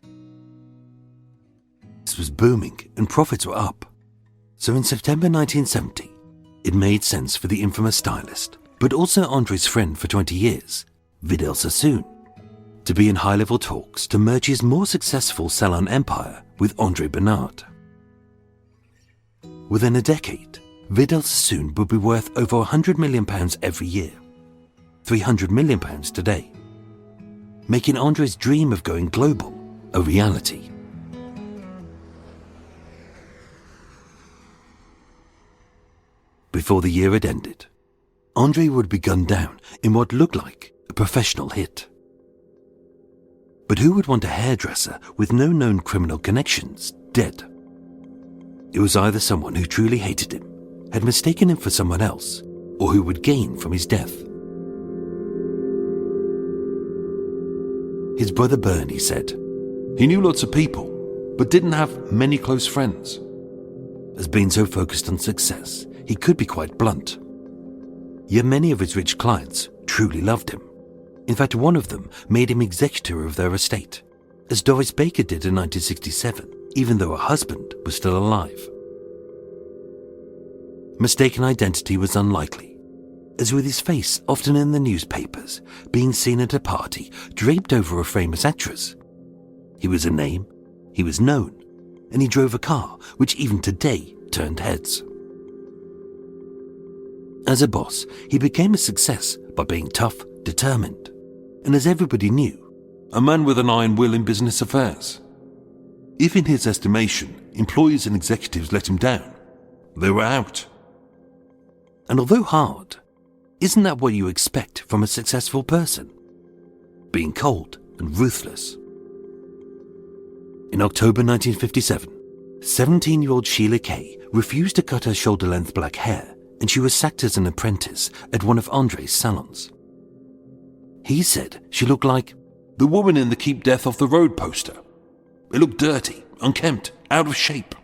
This was booming and profits were up. So in September 1970, it made sense for the infamous stylist, but also Andre's friend for 20 years, Vidal Sassoon, to be in high-level talks to merge his more successful salon empire with Andre Bernard. Within a decade, Vidal Sassoon would be worth over £100 million every year, £300 million today, making Andre's dream of going global a reality. Before the year had ended, Andre would be gunned down in what looked like a professional hit. But who would want a hairdresser with no known criminal connections dead? It was either someone who truly hated him, had mistaken him for someone else, or who would gain from his death. His brother Bernie said, "He knew lots of people, but didn't have many close friends." As being so focused on success, he could be quite blunt. Yet many of his rich clients truly loved him. In fact, one of them made him executor of their estate, as Doris Baker did in 1967, even though her husband was still alive. Mistaken identity was unlikely, as with his face often in the newspapers, being seen at a party draped over a famous actress. He was a name, he was known, and he drove a car which even today turned heads. As a boss, he became a success by being tough, determined, and as everybody knew, a man with an iron will in business affairs. If in his estimation, employees and executives let him down, they were out. And although hard, isn't that what you expect from a successful person? Being cold and ruthless. In October 1957, 17-year-old Sheila Kay refused to cut her shoulder-length black hair, and she was sacked as an apprentice at one of Andre's salons. He said she looked like the woman in the Keep Death Off the Road poster. It looked dirty, unkempt, out of shape.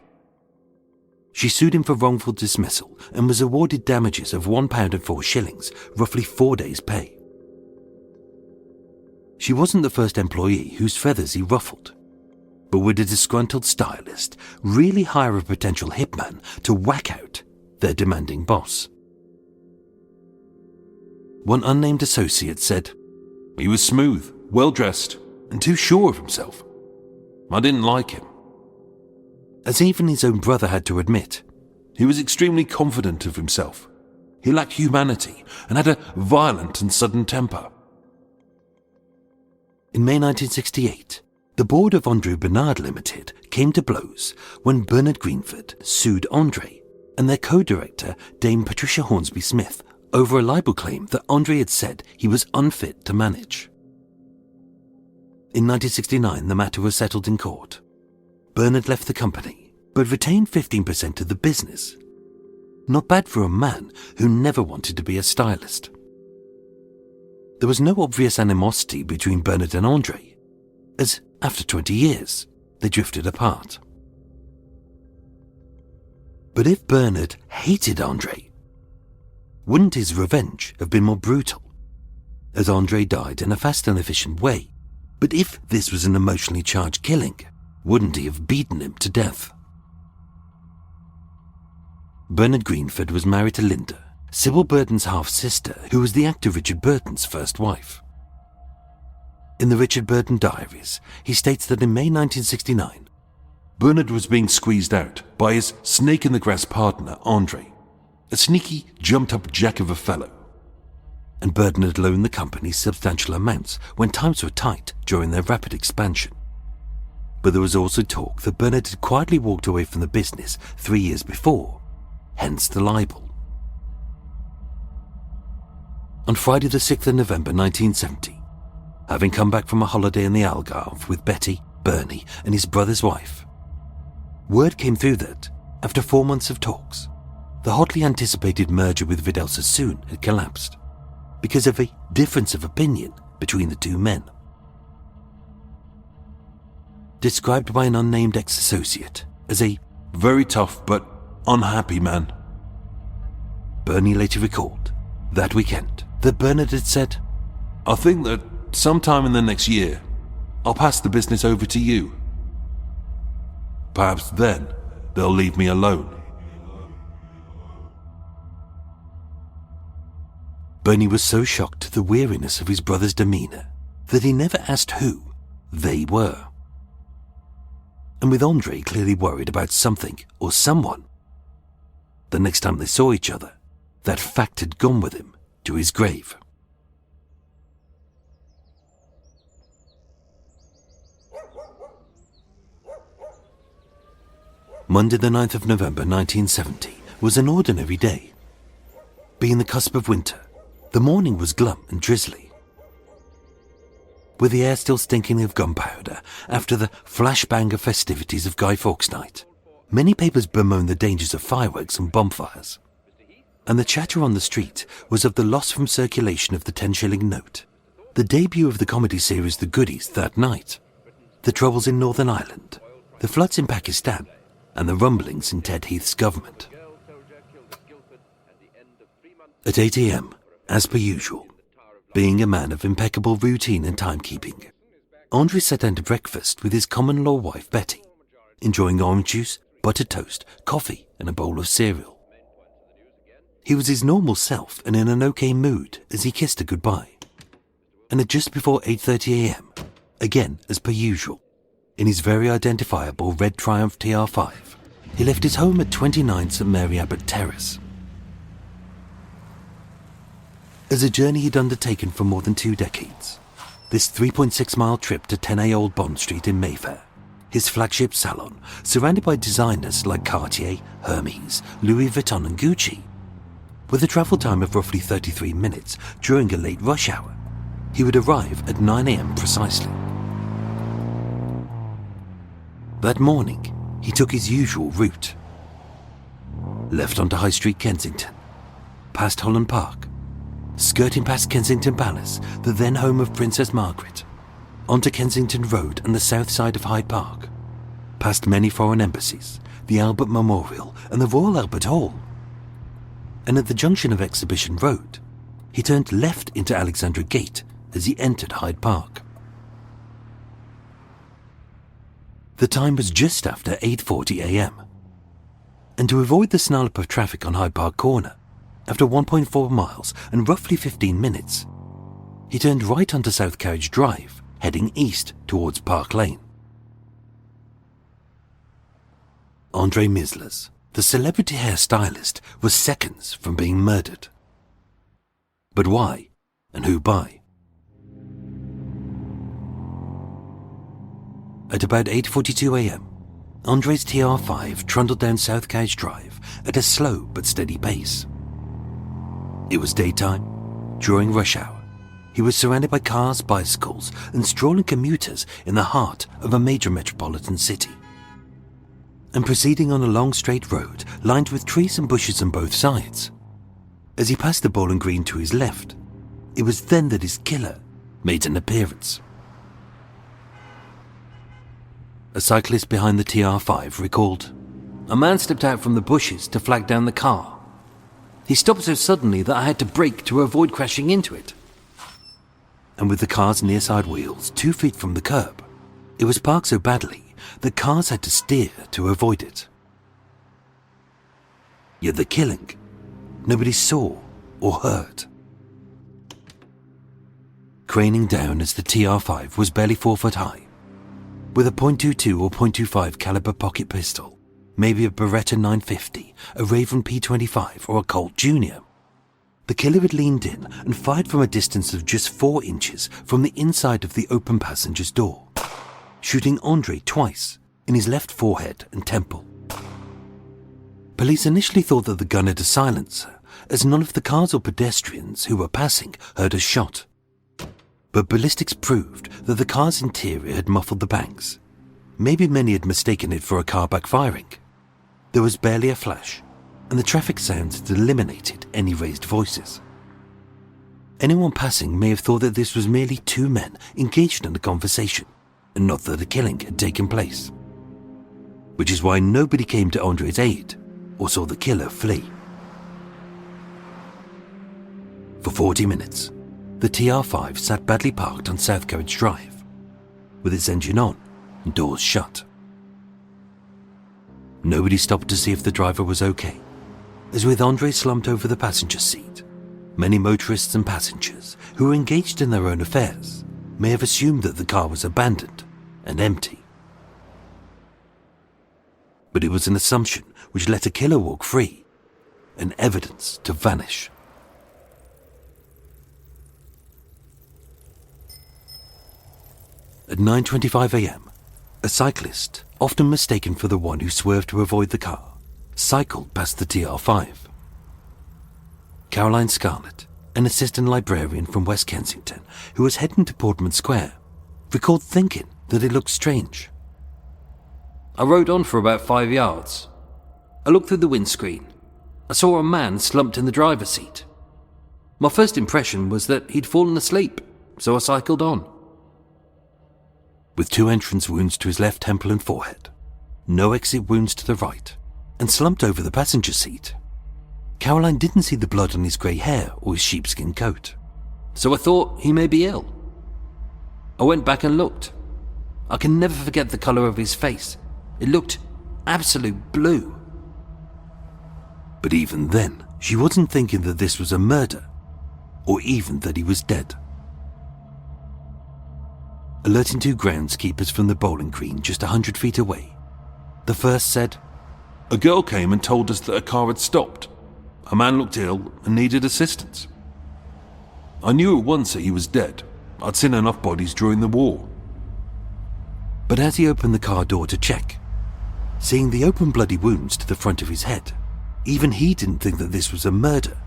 She sued him for wrongful dismissal and was awarded damages of £1.04, roughly 4 days' pay. She wasn't the first employee whose feathers he ruffled, but would a disgruntled stylist really hire a potential hitman to whack out their demanding boss? One unnamed associate said, "He was smooth, well-dressed, and too sure of himself. I didn't like him." As even his own brother had to admit, he was extremely confident of himself. He lacked humanity and had a violent and sudden temper. In May 1968, the board of Andre Bernard Limited came to blows when Bernard Greenford sued Andre and their co-director, Dame Patricia Hornsby Smith, over a libel claim that Andre had said he was unfit to manage. In 1969, the matter was settled in court. Bernard left the company, but retained 15% of the business. Not bad for a man who never wanted to be a stylist. There was no obvious animosity between Bernard and Andre, as after 20 years, they drifted apart. But if Bernard hated Andre, wouldn't his revenge have been more brutal? As Andre died in a fast and efficient way, but if this was an emotionally charged killing, wouldn't he have beaten him to death? Bernard Greenford was married to Linda, Sybil Burton's half-sister, who was the actor Richard Burton's first wife. In the Richard Burton diaries, he states that in May 1969, Bernard was being squeezed out by his snake-in-the-grass partner, Andre, a sneaky, jumped-up jack of a fellow. And Burton had loaned the company substantial amounts when times were tight during their rapid expansion. But there was also talk that Bernard had quietly walked away from the business 3 years before, hence the libel. On Friday the 6th of November 1970, having come back from a holiday in the Algarve with Betty, Bernie and his brother's wife, word came through that, after 4 months of talks, the hotly anticipated merger with Vidal Sassoon had collapsed because of a difference of opinion between the two men. Described by an unnamed ex-associate as a very tough but unhappy man, Bernie later recalled that weekend that Bernard had said, "I think that sometime in the next year, I'll pass the business over to you. Perhaps then they'll leave me alone." Bernie was so shocked at the weariness of his brother's demeanour that he never asked who they were. And with Andre clearly worried about something or someone, the next time they saw each other, that fact had gone with him to his grave. Monday the 9th of November 1970 was an ordinary day, Being the cusp of winter, the morning was glum and drizzly, with the air still stinking of gunpowder after the flashbang of festivities of Guy Fawkes Night. Many papers bemoaned the dangers of fireworks and bonfires, and the chatter on the street was of the loss from circulation of the 10-shilling note, the debut of the comedy series The Goodies that night, the troubles in Northern Ireland, the floods in Pakistan, and the rumblings in Ted Heath's government. At 8 a.m, as per usual, being a man of impeccable routine and timekeeping, Andre sat down to breakfast with his common-law wife Betty, enjoying orange juice, buttered toast, coffee, and a bowl of cereal. He was his normal self and in an okay mood as he kissed her goodbye. And at just before 8:30 a.m, again as per usual, in his very identifiable red Triumph TR5, he left his home at 29 St Mary Abbot Terrace. As a journey he'd undertaken for more than 2 decades, this 3.6-mile trip to 10A Old Bond Street in Mayfair, his flagship salon, surrounded by designers like Cartier, Hermes, Louis Vuitton and Gucci, with a travel time of roughly 33 minutes during a late rush hour, he would arrive at 9 a.m. precisely. That morning, he took his usual route. Left onto High Street, Kensington, past Holland Park, skirting past Kensington Palace, the then home of Princess Margaret, onto Kensington Road and the south side of Hyde Park, past many foreign embassies, the Albert Memorial and the Royal Albert Hall. And at the junction of Exhibition Road, he turned left into Alexandra Gate as he entered Hyde Park. The time was just after 8:40 a.m, and to avoid the snarl of traffic on Hyde Park Corner, after 1.4 miles and roughly 15 minutes, he turned right onto South Carriage Drive, heading east towards Park Lane. Andre Mislers, the celebrity hairstylist, was seconds from being murdered. But why, and who by? At about 8:42 a.m, Andre's TR5 trundled down South Carriage Drive at a slow but steady pace. It was daytime, during rush hour. He was surrounded by cars, bicycles, and strolling commuters in the heart of a major metropolitan city. And proceeding on a long straight road lined with trees and bushes on both sides. As he passed the Bowling Green to his left, it was then that his killer made an appearance. A cyclist behind the TR5 recalled, "A man stepped out from the bushes to flag down the car. He stopped so suddenly that I had to brake to avoid crashing into it." And with the car's near side wheels 2 feet from the curb, it was parked so badly that cars had to steer to avoid it. Yet the killing, nobody saw or heard. Craning down as the TR5 was barely 4 foot high, with a .22 or .25 caliber pocket pistol, maybe a Beretta 950, a Raven P25 or a Colt Junior, the killer had leaned in and fired from a distance of just 4 inches from the inside of the open passenger's door, shooting Andre twice in his left forehead and temple. Police initially thought that the gun had a silencer, as none of the cars or pedestrians who were passing heard a shot. But ballistics proved that the car's interior had muffled the bangs. Maybe many had mistaken it for a car backfiring. There was barely a flash, and the traffic sounds had eliminated any raised voices. Anyone passing may have thought that this was merely 2 men engaged in a conversation, and not that a killing had taken place. Which is why nobody came to Andre's aid or saw the killer flee. For 40 minutes, the TR5 sat badly parked on South Carriage Drive, with its engine on and doors shut. Nobody stopped to see if the driver was okay, as with Andre slumped over the passenger seat, many motorists and passengers who were engaged in their own affairs may have assumed that the car was abandoned and empty. But it was an assumption which let a killer walk free and evidence to vanish. At 9:25 a.m, a cyclist, often mistaken for the one who swerved to avoid the car, cycled past the TR5. Caroline Scarlett, an assistant librarian from West Kensington who was heading to Portman Square, recalled thinking that it looked strange. I rode on for about 5 yards. I looked through the windscreen. I saw a man slumped in the driver's seat. My first impression was that he'd fallen asleep, so I cycled on. With 2 entrance wounds to his left temple and forehead, no exit wounds to the right, and slumped over the passenger seat, Caroline didn't see the blood on his grey hair or his sheepskin coat. So I thought he may be ill. I went back and looked. I can never forget the colour of his face. It looked absolute blue. But even then, she wasn't thinking that this was a murder, or even that he was dead. Alerting 2 groundskeepers from the bowling green just 100 feet away, the first said, "A girl came and told us that a car had stopped. A man looked ill and needed assistance. I knew at once that he was dead. I'd seen enough bodies during the war." But as he opened the car door to check, seeing the open bloody wounds to the front of his head, even he didn't think that this was a murder,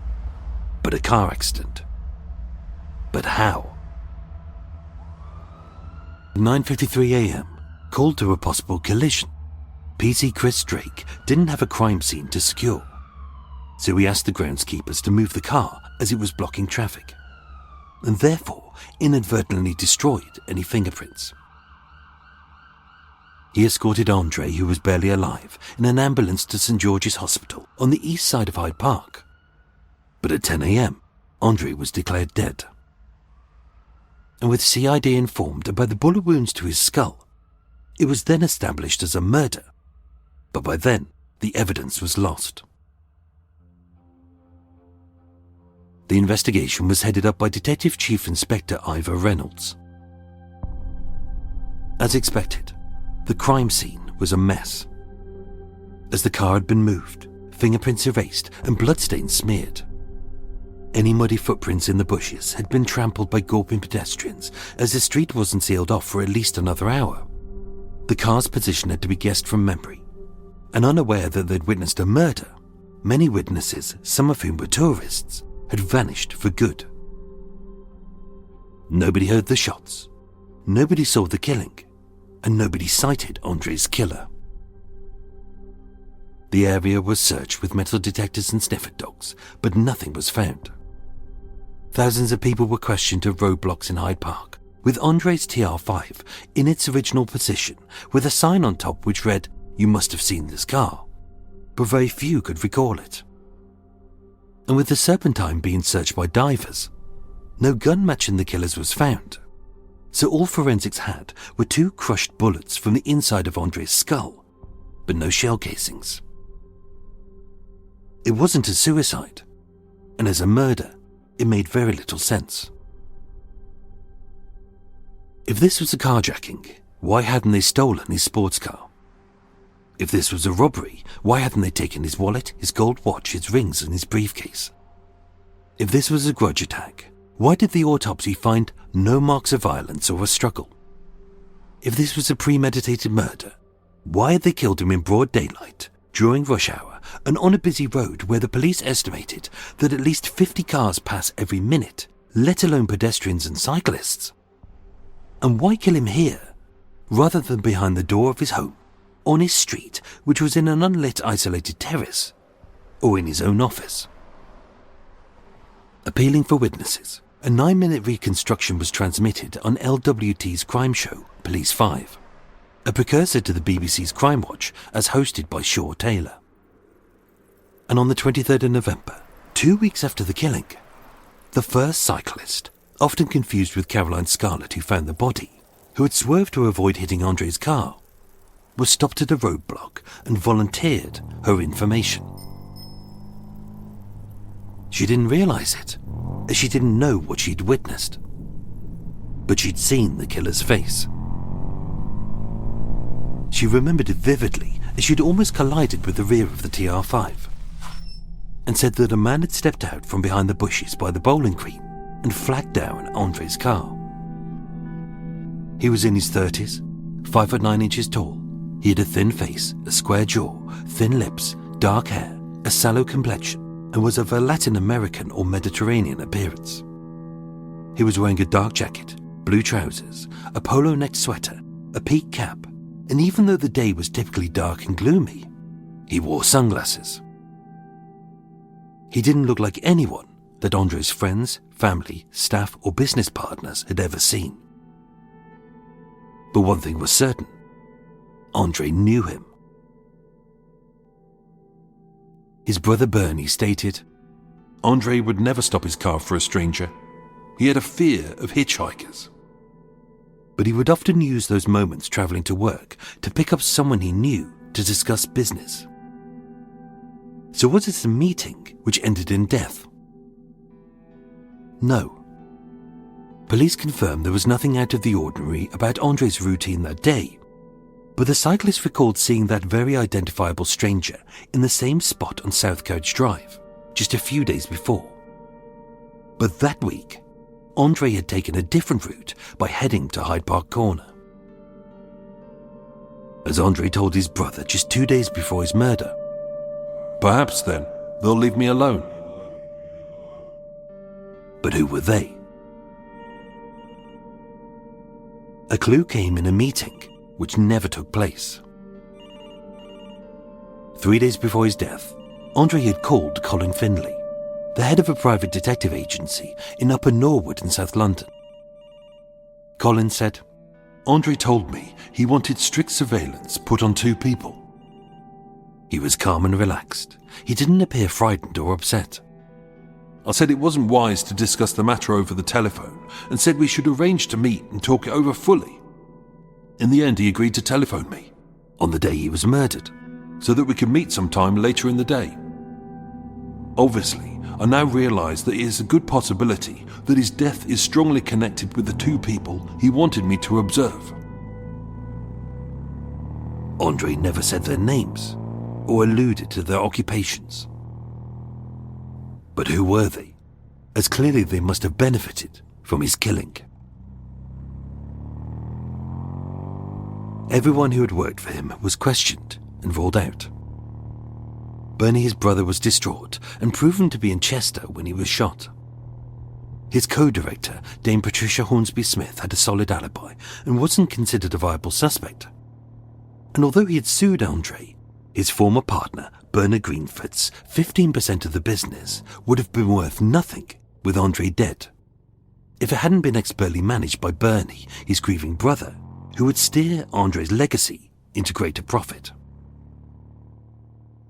but a car accident. But how? At 9:53 a.m., called to a possible collision, PC Chris Drake didn't have a crime scene to secure, so he asked the groundskeepers to move the car as it was blocking traffic, and therefore inadvertently destroyed any fingerprints. He escorted Andre, who was barely alive, in an ambulance to St. George's Hospital on the east side of Hyde Park. But at 10 a.m., Andre was declared dead. And with CID informed about the bullet wounds to his skull, it was then established as a murder. But by then, the evidence was lost. The investigation was headed up by Detective Chief Inspector Ivor Reynolds. As expected, the crime scene was a mess. As the car had been moved, fingerprints erased, and bloodstains smeared. Any muddy footprints in the bushes had been trampled by gawping pedestrians, as the street wasn't sealed off for at least another hour. The car's position had to be guessed from memory, and unaware that they'd witnessed a murder, many witnesses, some of whom were tourists, had vanished for good. Nobody heard the shots, nobody saw the killing, and nobody sighted Andre's killer. The area was searched with metal detectors and sniffer dogs, but nothing was found. Thousands of people were questioned at roadblocks in Hyde Park, with Andre's TR5 in its original position, with a sign on top which read, "You must have seen this car," but very few could recall it. And with the Serpentine being searched by divers, no gun matching the killer's was found. So all forensics had were 2 crushed bullets from the inside of Andre's skull, but no shell casings. It wasn't a suicide, and as a murder, it made very little sense. If this was a carjacking, why hadn't they stolen his sports car? If this was a robbery, why hadn't they taken his wallet, his gold watch, his rings, and his briefcase? If this was a grudge attack, why did the autopsy find no marks of violence or a struggle? If this was a premeditated murder, why had they killed him in broad daylight, during rush hour, and on a busy road where the police estimated that at least 50 cars pass every minute, let alone pedestrians and cyclists? And why kill him here, rather than behind the door of his home, on his street, which was in an unlit isolated terrace, or in his own office? Appealing for witnesses, a 9-minute reconstruction was transmitted on LWT's crime show, Police 5, a precursor to the BBC's Crime Watch as hosted by Shaw Taylor. And on the 23rd of November, 2 weeks after the killing, the first cyclist, often confused with Caroline Scarlett who found the body, who had swerved to avoid hitting Andre's car, was stopped at a roadblock and volunteered her information. She didn't realise it, as she didn't know what she'd witnessed. But she'd seen the killer's face. She remembered it vividly, as she'd almost collided with the rear of the TR5, and said that a man had stepped out from behind the bushes by the bowling green and flagged down Andre's car. He was in his 30s, 5'9" tall. He had a thin face, a square jaw, thin lips, dark hair, a sallow complexion, and was of a Latin American or Mediterranean appearance. He was wearing a dark jacket, blue trousers, a polo-necked sweater, a peak cap, and even though the day was typically dark and gloomy, he wore sunglasses. He didn't look like anyone that Andre's friends, family, staff, or business partners had ever seen. But one thing was certain: Andre knew him. His brother Bernie stated, Andre would never stop his car for a stranger. He had a fear of hitchhikers. But he would often use those moments traveling to work to pick up someone he knew to discuss business. So was this a meeting which ended in death? No. Police confirmed there was nothing out of the ordinary about Andre's routine that day, but the cyclist recalled seeing that very identifiable stranger in the same spot on South Couch Drive just a few days before. But that week, Andre had taken a different route by heading to Hyde Park Corner. As Andre told his brother just 2 days before his murder, "Perhaps then they'll leave me alone." But who were they? A clue came in a meeting which never took place. 3 days before his death, Andre had called Colin Finlay, the head of a private detective agency in Upper Norwood in South London. Colin said, Andre told me he wanted strict surveillance put on 2 people. He was calm and relaxed. He didn't appear frightened or upset. I said it wasn't wise to discuss the matter over the telephone and said we should arrange to meet and talk it over fully. In the end, he agreed to telephone me on the day he was murdered so that we could meet sometime later in the day. Obviously, I now realise that it is a good possibility that his death is strongly connected with the 2 people he wanted me to observe. Andre never said their names or alluded to their occupations. But who were they? As clearly they must have benefited from his killing. Everyone who had worked for him was questioned and ruled out. Bernie, his brother, was distraught and proven to be in Chester when he was shot. His co-director, Dame Patricia Hornsby Smith, had a solid alibi and wasn't considered a viable suspect. And although he had sued Andre, his former partner, Bernard Greenford's 15% of the business would have been worth nothing with Andre dead, if it hadn't been expertly managed by Bernie, his grieving brother, who would steer Andre's legacy into greater profit.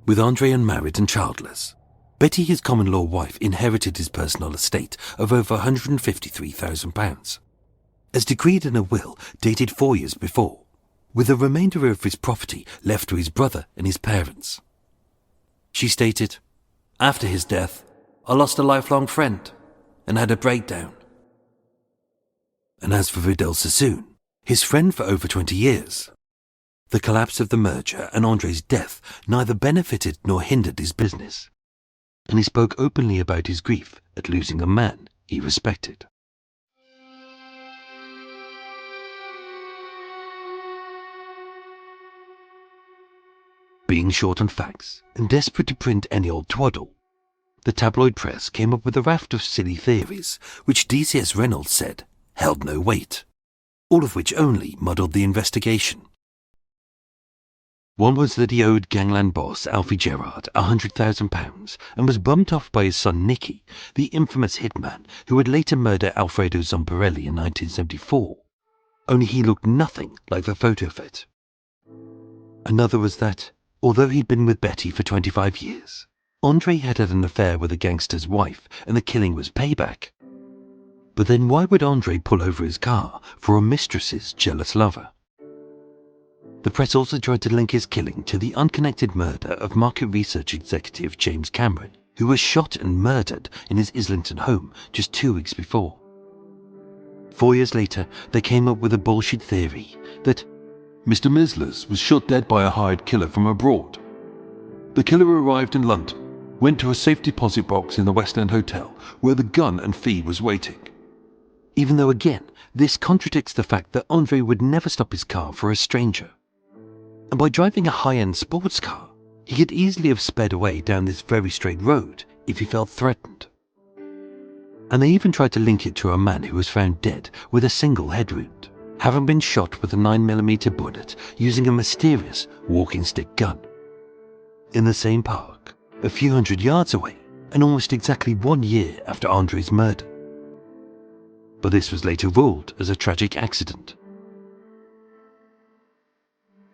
With Andre unmarried and childless, Betty, his common-law wife, inherited his personal estate of over £153,000, as decreed in a will dated 4 years before, with the remainder of his property left to his brother and his parents. She stated, "After his death, I lost a lifelong friend and had a breakdown." And as for Vidal Sassoon, his friend for over 20 years, the collapse of the merger and Andre's death neither benefited nor hindered his business, and he spoke openly about his grief at losing a man he respected. Being short on facts and desperate to print any old twaddle, the tabloid press came up with a raft of silly theories which DCS Reynolds said held no weight, all of which only muddled the investigation. One was that he owed gangland boss Alfie Gerard £100,000 and was bumped off by his son Nicky, the infamous hitman who would later murder Alfredo Zamparelli in 1974, only he looked nothing like the photo fit. Another was that, although he'd been with Betty for 25 years, Andre had had an affair with a gangster's wife and the killing was payback. But then why would Andre pull over his car for a mistress's jealous lover? The press also tried to link his killing to the unconnected murder of market research executive James Cameron, who was shot and murdered in his Islington home just 2 weeks before. 4 years later, they came up with a bullshit theory that Mr. Mislers was shot dead by a hired killer from abroad. The killer arrived in London, went to a safe deposit box in the West End Hotel, where the gun and fee was waiting. Even though, again, this contradicts the fact that Andre would never stop his car for a stranger. And by driving a high-end sports car, he could easily have sped away down this very straight road if he felt threatened. And they even tried to link it to a man who was found dead with a single head wound, having been shot with a 9mm bullet using a mysterious walking stick gun. In the same park, a few hundred yards away, and almost exactly 1 year after Andre's murder. But this was later ruled as a tragic accident.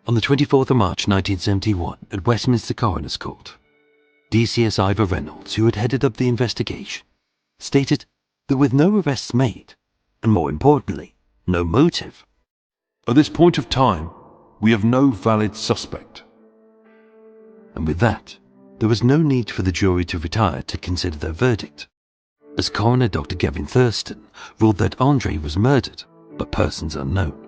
On the 24th of March 1971, at Westminster Coroner's Court, DCS Ivor Reynolds, who had headed up the investigation, stated that with no arrests made, and more importantly, no motive, at this point of time, we have no valid suspect. And with that, there was no need for the jury to retire to consider their verdict, as coroner Dr. Gavin Thurston ruled that Andre was murdered, but persons unknown.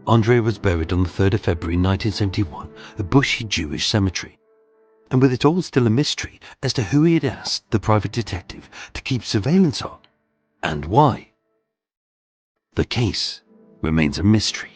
Andre was buried on the 3rd of February 1971 at Bushy Jewish Cemetery, and with it all still a mystery as to who he had asked the private detective to keep surveillance on, and why. The case remains a mystery.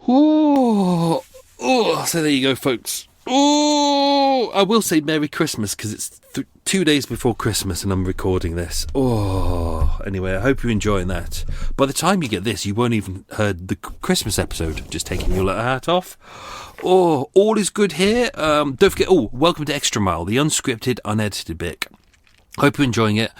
Oh, so there you go, folks. Oh, I will say Merry Christmas because it's 2 days before Christmas and I'm recording this. Oh, anyway, I hope you're enjoying that. By the time you get this, you won't even heard the Christmas episode. Just taking your little hat off. Oh, all is good here. Don't forget. Oh, welcome to Extra Mile, the unscripted, unedited bit. Hope you're enjoying it.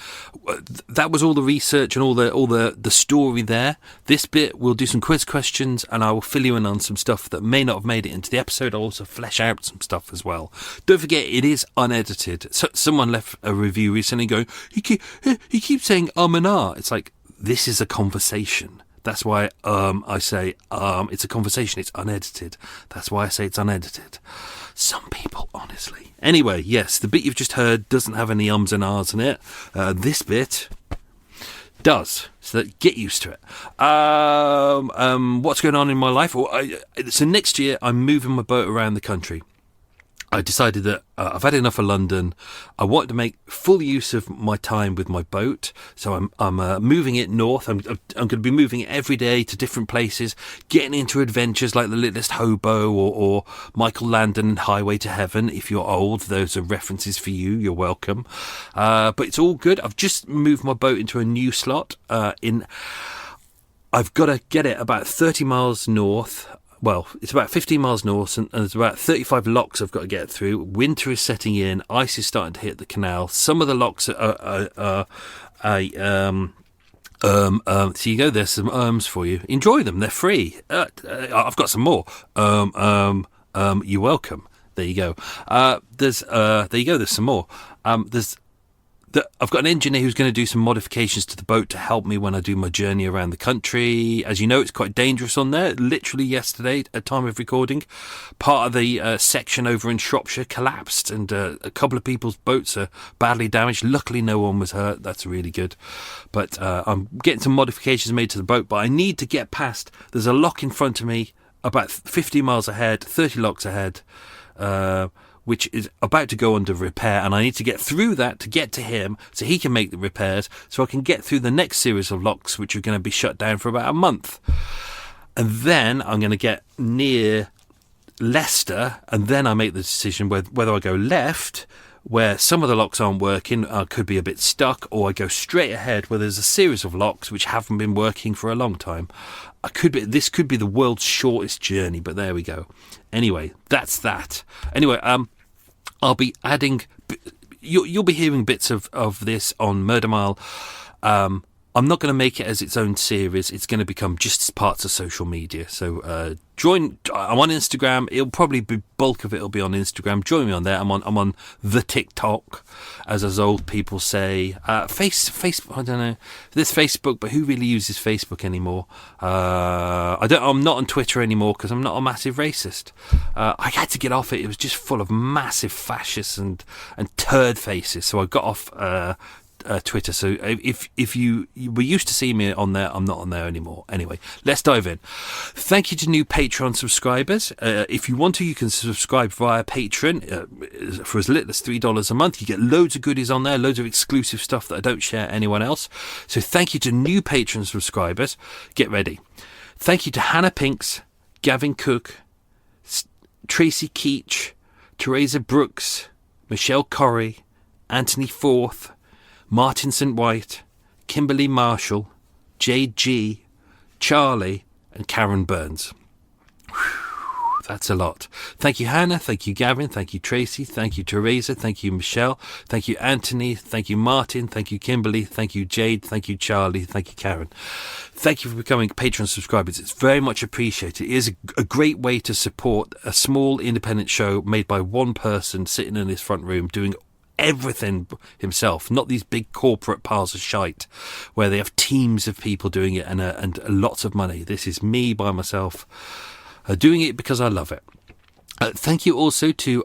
That was all the research and all the story there. This bit, we'll do some quiz questions and I will fill you in on some stuff that may not have made it into the episode. I'll also flesh out some stuff as well. Don't forget, it is unedited. So, someone left a review recently going, he keeps saying and ah. It's like, this is a conversation. That's why I say it's a conversation. It's unedited. That's why I say it's unedited. Some people, honestly. Anyway, yes, the bit you've just heard doesn't have any ums and ahs in it. This bit does, so get used to it. What's going on in my life? So next year, I'm moving my boat around the country. I decided that I've had enough of London. I wanted to make full use of my time with my boat, so I'm moving it north. I'm going to be moving it every day to different places, getting into adventures like The Littlest Hobo or Michael Landon and Highway to Heaven. If you're old, those are references for you. You're welcome. But it's all good. I've just moved my boat into a new slot. I've got to get it about 30 miles north. Well, it's about 15 miles north and there's about 35 locks I've got to get through. Winter is setting in. Ice is starting to hit the canal. Some of the locks so you go, there's some for you. Enjoy them. They're free. I've got some more. You're welcome. There you go. There you go. There's some more. I've got an engineer who's going to do some modifications to the boat to help me when I do my journey around the country. As you know, it's quite dangerous on there. Literally yesterday, at time of recording, part of the section over in Shropshire collapsed and a couple of people's boats are badly damaged. Luckily, no one was hurt. That's really good. But I'm getting some modifications made to the boat, but I need to get past. There's a lock in front of me about 50 miles ahead, 30 locks ahead, which is about to go under repair, and I need to get through that to get to him so he can make the repairs so I can get through the next series of locks, which are going to be shut down for about a month. And then I'm going to get near Leicester, and then I make the decision whether I go left, where some of the locks aren't working, I could be a bit stuck, or I go straight ahead where there's a series of locks which haven't been working for a long time. This could be the world's shortest journey, but there we go. Anyway, that's that. Anyway, I'll be adding. You'll be hearing bits of this on Murder Mile. I'm not going to make it as its own series. It's going to become just parts of social media. So join. I'm on Instagram. It'll probably be bulk of it will be on Instagram. Join me on there. I'm on the TikTok, as old people say. Facebook. I don't know. There's Facebook, but who really uses Facebook anymore? I'm not on Twitter anymore because I'm not a massive racist. I had to get off it. It was just full of massive fascists and turd faces. So I got off Twitter. So if you were used to seeing me on there, I'm not on there anymore. Anyway, let's dive in. Thank you to new Patreon subscribers. If you want to, you can subscribe via Patreon for as little as $3 a month. You get loads of goodies on there, loads of exclusive stuff that I don't share anyone else. So thank you to new Patreon subscribers. Get ready. Thank you to Hannah Pinks, Gavin Cook, Tracy Keach, Teresa Brooks, Michelle Corrie, Anthony Forth, Martin St. White, Kimberly Marshall, Jade G, Charlie, and Karen Burns. Whew, that's a lot. Thank you, Hannah. Thank you, Gavin. Thank you, Tracy. Thank you, Teresa. Thank you, Michelle. Thank you, Anthony. Thank you, Martin. Thank you, Kimberly. Thank you, Jade. Thank you, Charlie. Thank you, Karen. Thank you for becoming Patreon subscribers. It's very much appreciated. It is a great way to support a small independent show made by one person sitting in his front room doing everything himself, not these big corporate piles of shite where they have teams of people doing it and lots of money. This is me by myself doing it because I love it. Thank you also to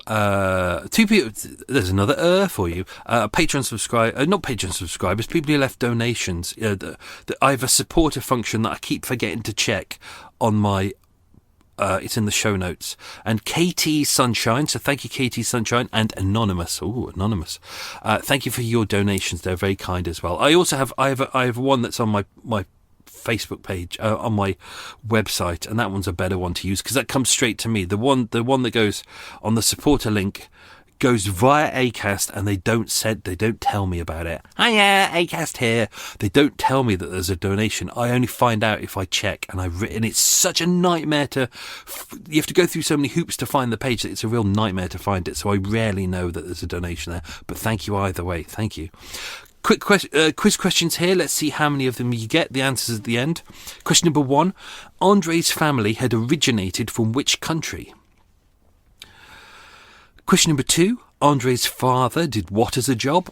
two people. There's another for you. Patreon subscribe, not Patreon subscribers, people who left donations. I have a supporter function that I keep forgetting to check on my. It's in the show notes. And KT Sunshine, so thank you KT Sunshine, and Anonymous. Oh, Anonymous. Thank you for your donations. They're very kind as well. I also have I have one that's on my Facebook page, on my website, and that one's a better one to use because that comes straight to me. The one that goes on the supporter link goes via Acast, and they don't tell me about it. Hiya, Acast here. They don't tell me that there's a donation. I only find out if I check, and it's such a nightmare you have to go through so many hoops to find the page that it's a real nightmare to find it. So I rarely know that there's a donation there. But thank you either way. Thank you. Quick quiz questions here. Let's see how many of them you get. The answers at the end. Question number 1. Andre's family had originated from which country? Question number 2. Andre's father did what as a job?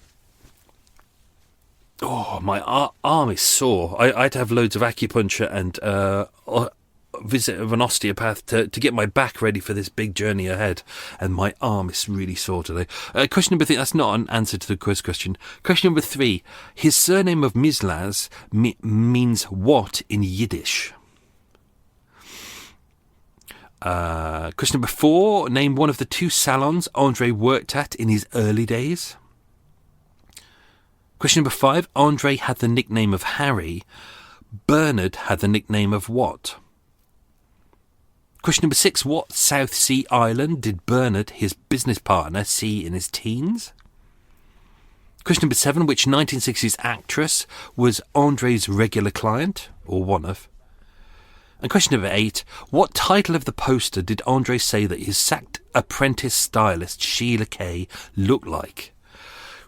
Oh, my arm is sore. I had to have loads of acupuncture and a visit of an osteopath to get my back ready for this big journey ahead. And my arm is really sore today. Question number 3. That's not an answer to the quiz question. Question number 3. His surname of Mislaz means what in Yiddish? Question number 4. Name one of the 2 salons Andre worked at in his early days. Question number 5. Andre had the nickname of Harry. Bernard had the nickname of what? Question number 6. What South Sea island did Bernard, his business partner, see in his teens? Question number 7. Which 1960s actress was Andre's regular client, or one of? And question number 8, what title of the poster did Andre say that his sacked apprentice stylist Sheila Kay looked like?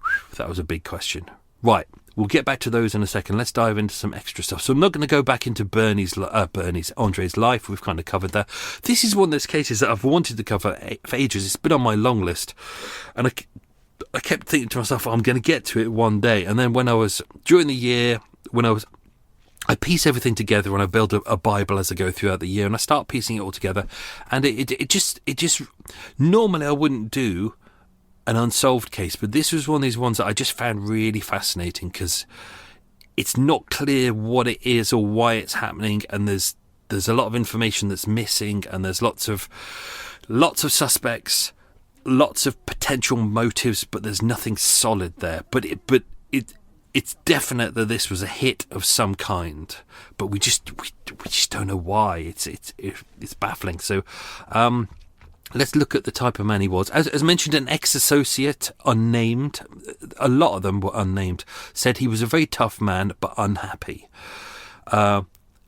Whew, that was a big question. Right, we'll get back to those in a second. Let's dive into some extra stuff. So I'm not going to go back into Andre's life. We've kind of covered that. This is one of those cases that I've wanted to cover for ages. It's been on my long list. And I kept thinking to myself, I'm going to get to it one day. And then during the year, I piece everything together and I build a Bible as I go throughout the year, and I start piecing it all together. And it just normally I wouldn't do an unsolved case, but this was one of these ones that I just found really fascinating because it's not clear what it is or why it's happening, and there's a lot of information that's missing, and there's lots of suspects, lots of potential motives, but there's nothing solid there. But it's definite that this was a hit of some kind, but we just don't know why. It's baffling. So let's look at the type of man he was. As mentioned, an ex-associate, unnamed, a lot of them were unnamed, said he was a very tough man but unhappy.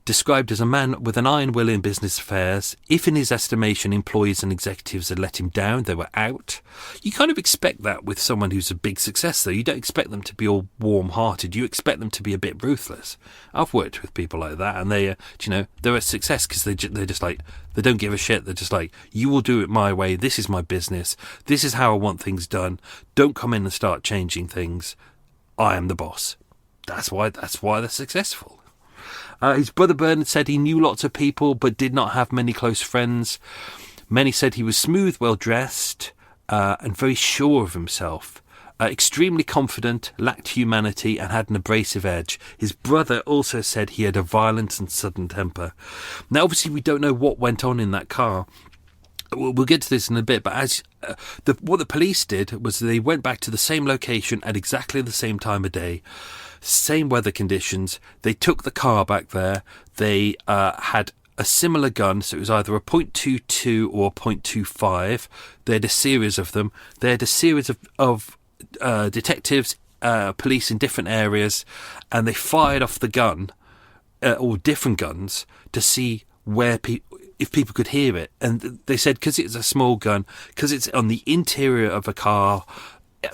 Described as a man with an iron will in business affairs. If in his estimation employees and executives had let him down, they were out. You kind of expect that with someone who's a big success, though. You don't expect them to be all warm-hearted. You expect them to be a bit ruthless. I've worked with people like that, and they're a success because they're just like, they don't give a shit. They're just like, you will do it my way. This is my business. This is how I want things done. Don't come in and start changing things. I am the boss. That's why they're successful. His brother Bernard said he knew lots of people but did not have many close friends. Many said he was smooth, well-dressed, and very sure of himself. extremely confident, lacked humanity, and had an abrasive edge. His brother also said he had a violent and sudden temper. Now, obviously, we don't know what went on in that car. We'll get to this in a bit, but what the police did was they went back to the same location at exactly the same time of day, same weather conditions. They took the car back there. They had a similar gun, so it was either a .22 or a .25. They had a series of them. They had a series of detectives, police in different areas, and they fired off the gun, or different guns, to see if people could hear it. And they said because it's a small gun, because it's on the interior of a car,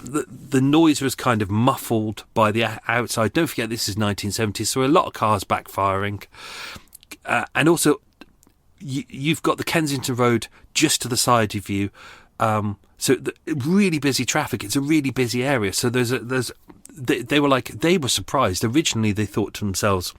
the noise was kind of muffled by the outside. Don't forget, this is 1970s, so a lot of cars backfiring. And also, you've got the Kensington Road just to the side of you. So really busy traffic. It's a really busy area. So they were surprised. Originally, they thought to themselves,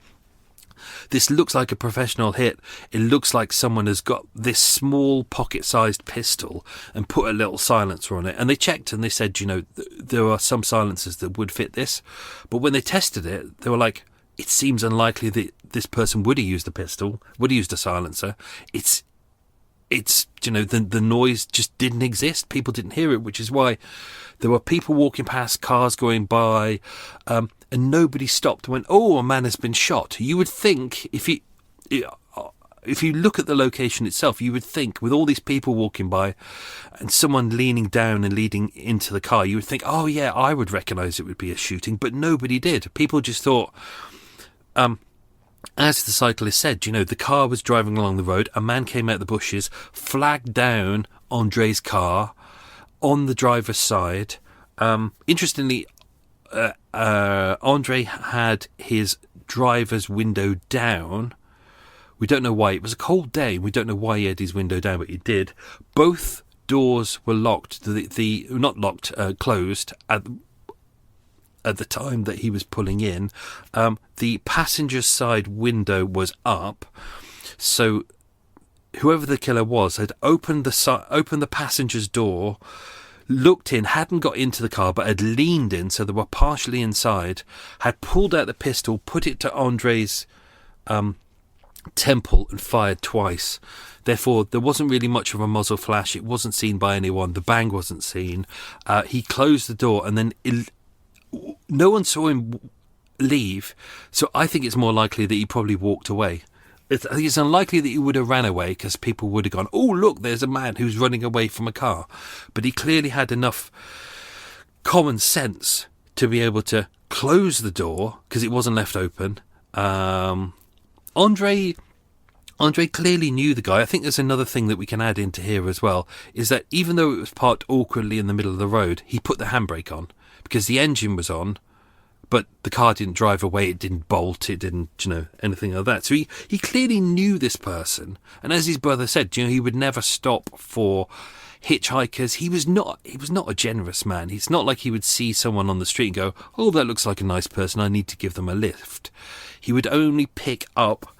this looks like a professional hit. It looks like someone has got this small pocket-sized pistol and put a little silencer on it. And they checked and they said, there are some silencers that would fit this. But when they tested it, they were like, it seems unlikely that this person would have used a pistol, would have used a silencer. It's the noise just didn't exist. People didn't hear it, which is why there were people walking past, cars going by, and nobody stopped and went, oh, a man has been shot. You would think, if you look at the location itself, you would think with all these people walking by and someone leaning down and leading into the car, you would think, oh yeah, I would recognise it would be a shooting, but nobody did. People just thought, as the cyclist said, the car was driving along the road, a man came out of the bushes, flagged down Andre's car on the driver's side. Interestingly, Andre had his driver's window down. We don't know why. It was a cold day. We don't know why he had his window down, but he did. Both doors were locked. Not locked, closed at the time that he was pulling in. The passenger side window was up, so whoever the killer was had opened the passenger's door, looked in, hadn't got into the car, but had leaned in, so they were partially inside, had pulled out the pistol, put it to Andre's temple and fired twice. Therefore, there wasn't really much of a muzzle flash. It wasn't seen by anyone. The bang wasn't seen. He closed the door, and then no one saw him leave. So I think it's more likely that he probably walked away. I think it's unlikely that he would have ran away, because people would have gone, oh, look, there's a man who's running away from a car. But he clearly had enough common sense to be able to close the door, because it wasn't left open. Andre clearly knew the guy. I think there's another thing that we can add into here as well, is that even though it was parked awkwardly in the middle of the road, he put the handbrake on, because the engine was on, but the car didn't drive away, it didn't bolt, it didn't, anything like that. So he clearly knew this person. And as his brother said, he would never stop for hitchhikers. He was not a generous man. It's not like he would see someone on the street and go, oh, that looks like a nice person, I need to give them a lift. He would only pick up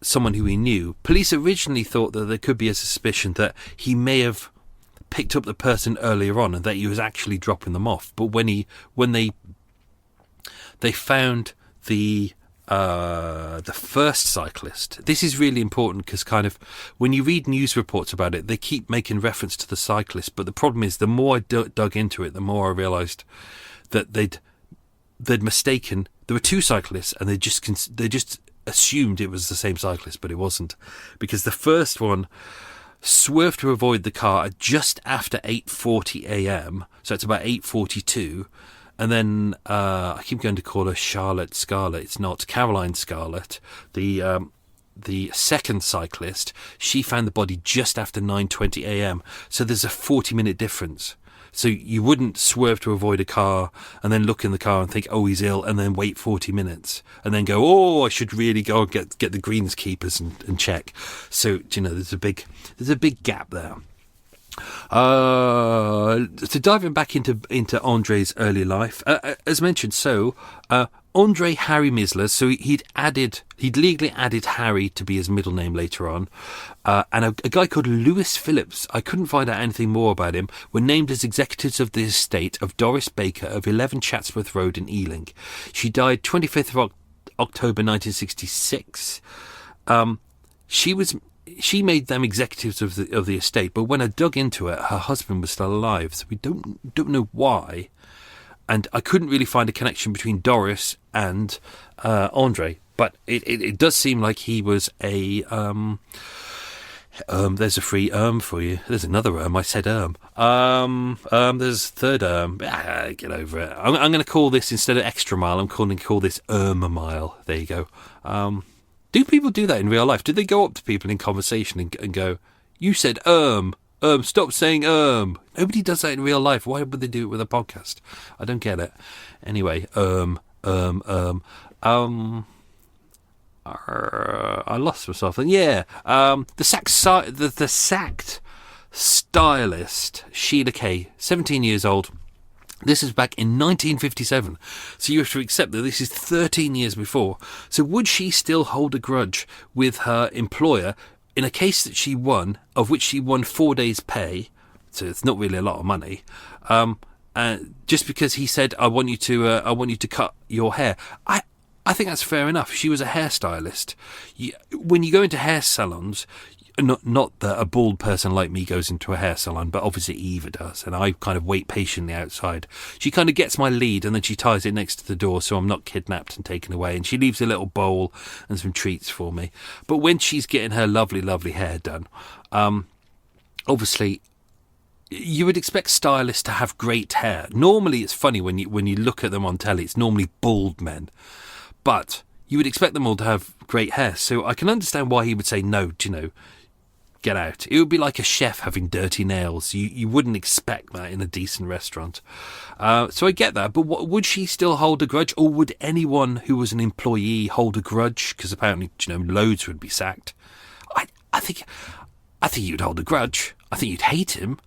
someone who he knew. Police originally thought that there could be a suspicion that he may have picked up the person earlier on and that he was actually dropping them off. But when they found the first cyclist. This is really important, because kind of when you read news reports about it, they keep making reference to the cyclist. But the problem is, the more I dug into it, the more I realised that they'd mistaken. There were two cyclists, and they just assumed it was the same cyclist, but it wasn't, because the first one swerved to avoid the car at just after 8:40 a.m. So it's about 8:42. And then I keep going to call her Charlotte Scarlett. It's not Caroline Scarlett. The second cyclist, she found the body just after 9:20 a.m. So there's a 40-minute difference. So you wouldn't swerve to avoid a car and then look in the car and think, oh, he's ill, and then wait 40 minutes and then go, oh, I should really go and get the greenskeepers and check. So there's a big gap there. So diving back into Andre's early life, as mentioned, Andre Harry Misler, so he'd legally added Harry to be his middle name later on, and a guy called Lewis Phillips, I couldn't find out anything more about him, were named as executors of the estate of Doris Baker of 11 Chatsworth Road in Ealing. She died 25th of October 1966. She made them executives of the estate, but when I dug into it, her husband was still alive, so we don't know why. And I couldn't really find a connection between Doris and Andre, but it does seem like he was a there's a free for you. There's another I said there's a third get over it. I'm going to call this, instead of extra mile, I'm going to call this a mile. There you go. Do people do that in real life? Do they go up to people in conversation and go, "You said stop saying Nobody does that in real life. Why would they do it with a podcast? I don't get it. Anyway, I lost myself. And yeah, the sacked stylist Sheila Kay, 17 years old. This is back in 1957, so you have to accept that this is 13 years before. So would she still hold a grudge with her employer in a case that she won, of which she won 4 days' pay, so it's not really a lot of money, just because he said, I want you to cut your hair? I think that's fair enough. She was a hairstylist. When you go into hair salons, not that a bald person like me goes into a hair salon, but obviously Eva does, and I kind of wait patiently outside. She kind of gets my lead, and then she ties it next to the door so I'm not kidnapped and taken away, and she leaves a little bowl and some treats for me. But when she's getting her lovely, lovely hair done, obviously you would expect stylists to have great hair. Normally it's funny when you look at them on telly, it's normally bald men, but you would expect them all to have great hair. So I can understand why he would say no, get out. It would be like a chef having dirty nails. You wouldn't expect that in a decent restaurant. So I get that, but would she still hold a grudge, or would anyone who was an employee hold a grudge? Because apparently, loads would be sacked. I think you'd hold a grudge. I think you'd hate him.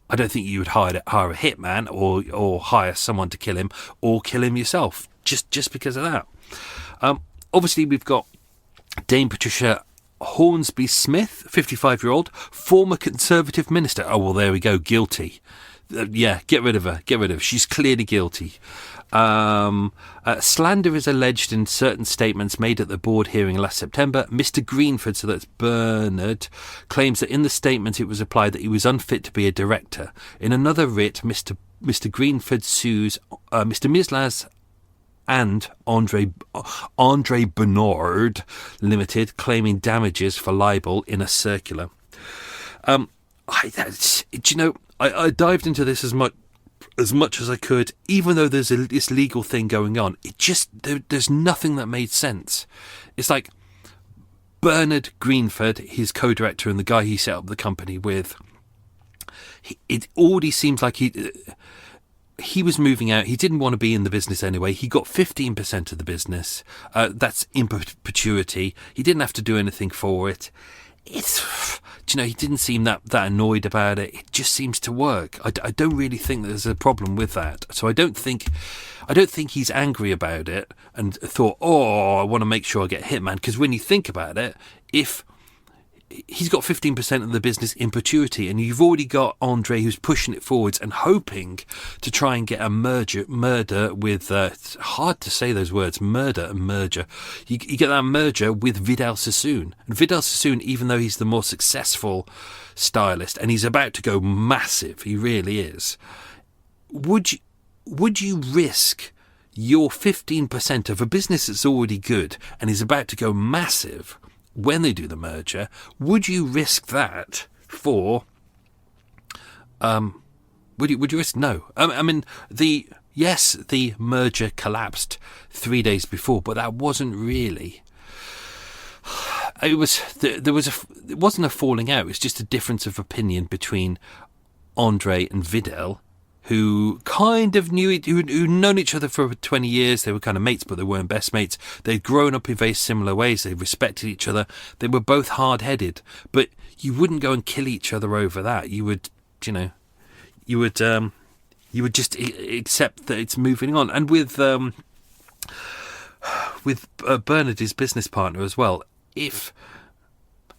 I don't think you would hire a hitman or hire someone to kill him, or kill him yourself just because of that. Obviously, we've got Dame Patricia Hornsby Smith, 55-year-old, former Conservative minister. Oh, well, there we go, guilty. Yeah, get rid of her. She's clearly guilty. Slander is alleged in certain statements made at the board hearing last September. Mr. Greenford, so that's Bernard, claims that in the statement it was applied that he was unfit to be a director. In another writ, Mr. Greenford sues Mr. Mislaz and Andre Bernard Limited, claiming damages for libel in a circular. I dived into this as much as I could, even though there's this legal thing going on. There's nothing that made sense. It's like Bernard Greenford, his co-director and the guy he set up the company with, it already seems like he was moving out. He didn't want to be in the business anyway. He got 15% of the business. That's in perpetuity. He didn't have to do anything for it. He didn't seem that annoyed about it. It just seems to work. I don't really think there's a problem with that. So I don't think he's angry about it and thought, I want to make sure I get Hitman. Because when you think about it, if he's got 15% of the business in perpetuity, and you've already got Andre who's pushing it forwards and hoping to try and get a murder with it's hard to say those words, murder and merger. You get that merger with Vidal Sassoon. And Vidal Sassoon, even though he's the more successful stylist and he's about to go massive, he really is, would you risk your 15% of a business that's already good and is about to go massive when they do the merger? Would you risk that for would you risk? No. I mean, the merger collapsed 3 days before, but that wasn't really, it wasn't a falling out. It was just a difference of opinion between Andre and Vidal, who kind of knew it, who'd known each other for 20 years. They were kind of mates, but they weren't best mates. They'd grown up in very similar ways. They respected each other. They were both hard-headed, but you wouldn't go and kill each other over that. You would, you would just accept that it's moving on. And with with Bernard, his business partner, as well. If,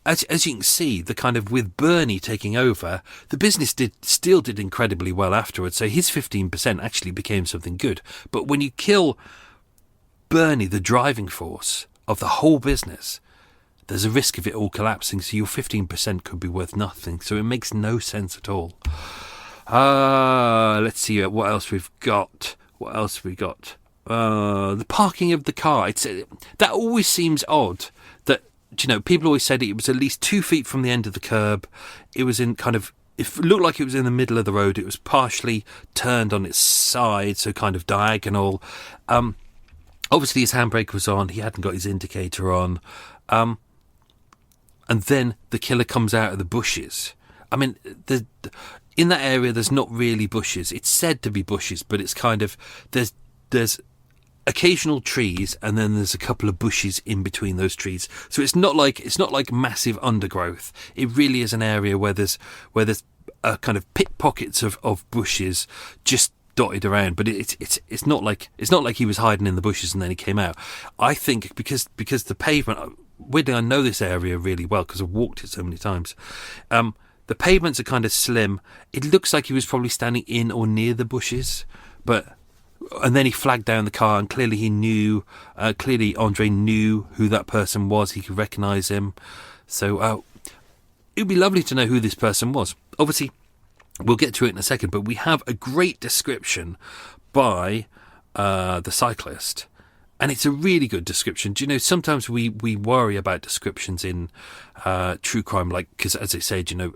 as you can see, the kind of with Bernie taking over, the business still did incredibly well afterwards. So his 15% actually became something good. But when you kill Bernie, the driving force of the whole business, there's a risk of it all collapsing. So your 15% could be worth nothing. So it makes no sense at all. Let's see what else we've got. The parking of the car. That always seems odd. That, you know, people always said it was at least 2 feet from the end of the curb. It was in kind of, it looked like it was in the middle of the road. It was partially turned on its side, so kind of diagonal. Obviously his handbrake was on. He hadn't got his indicator on. And then the killer comes out of the bushes. I mean, in that area, there's not really bushes. It's said to be bushes, but it's kind of, there's occasional trees, and then there's a couple of bushes in between those trees. So it's not like massive undergrowth. It really is an area where there's a kind of pickpockets of bushes just dotted around. But it's not like he was hiding in the bushes and then he came out. I think because the pavement. Weirdly, I know this area really well because I've walked it so many times. The pavements are kind of slim. It looks like he was probably standing in or near the bushes, and then he flagged down the car, and clearly he knew. Clearly, Andre knew who that person was. He could recognise him. So it would be lovely to know who this person was. Obviously, we'll get to it in a second, but we have a great description by the cyclist. And it's a really good description. Do you know, sometimes we worry about descriptions in true crime, like, because as I said, you know,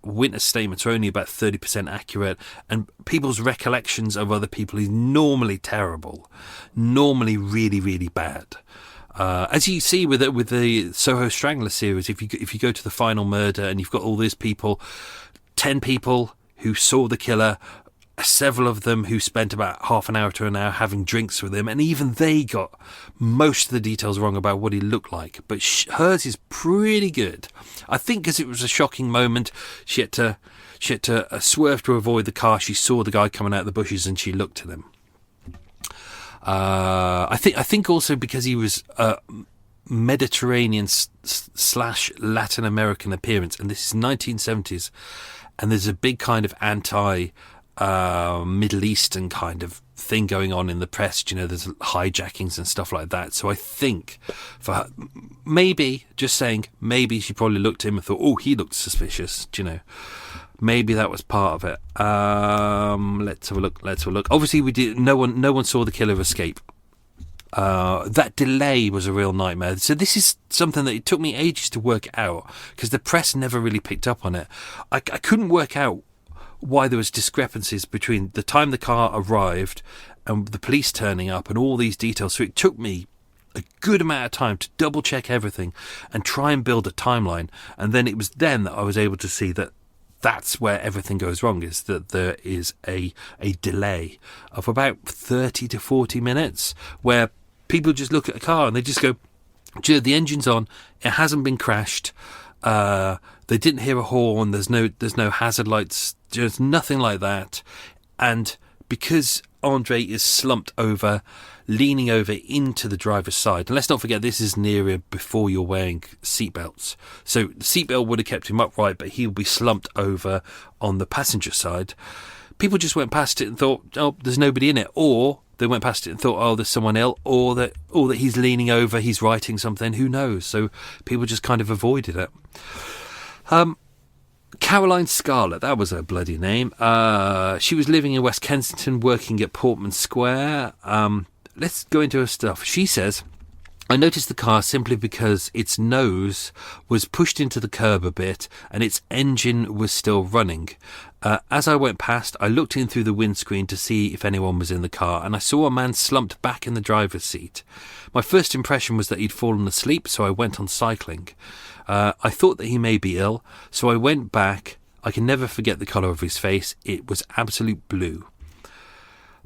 witness statements are only about 30% accurate, and people's recollections of other people is normally terrible, normally really, really bad. As you see with the Soho Strangler series, if you go to the final murder and you've got all these people, 10 people who saw the killer, several of them who spent about half an hour to an hour having drinks with him, and even they got most of the details wrong about what he looked like. But hers is pretty good. I think because it was a shocking moment, she had to swerve to avoid the car. She saw the guy coming out of the bushes and she looked at him. I think also because he was Mediterranean / Latin American appearance, and this is 1970s, and there's a big kind of Middle Eastern kind of thing going on in the press. You know, there's hijackings and stuff like that. So I think for her, maybe she probably looked at him and thought, oh, he looked suspicious. Do you know, maybe that was part of it. Let's have a look. Obviously, no one saw the killer escape. That delay was a real nightmare. So this is something that it took me ages to work out because the press never really picked up on it. I couldn't work out why there was discrepancies between the time the car arrived and the police turning up and all these details. So it took me a good amount of time to double check everything and try and build a timeline. And then it was then that I was able to see that that's where everything goes wrong, is that there is a delay of about 30 to 40 minutes where people just look at a car and they just go, the engine's on, it hasn't been crashed, they didn't hear a horn, there's no hazard lights, there's nothing like that. And because Andre is slumped over, leaning over into the driver's side, and let's not forget this is an area before you're wearing seatbelts, so the seatbelt would have kept him upright, but he would be slumped over on the passenger side. People just went past it and thought, oh, there's nobody in it, or they went past it and thought, oh, there's someone ill, or that he's leaning over, he's writing something, who knows? So people just kind of avoided it. Caroline Scarlett, that was her bloody name. She was living in West Kensington, working at Portman Square. Let's go into her stuff. She says, I noticed the car simply because its nose was pushed into the curb a bit and its engine was still running. As I went past, I looked in through the windscreen to see if anyone was in the car, and I saw a man slumped back in the driver's seat. My first impression was that he'd fallen asleep, so I went on cycling. I thought that he may be ill, so I went back. I can never forget the colour of his face. It was absolute blue.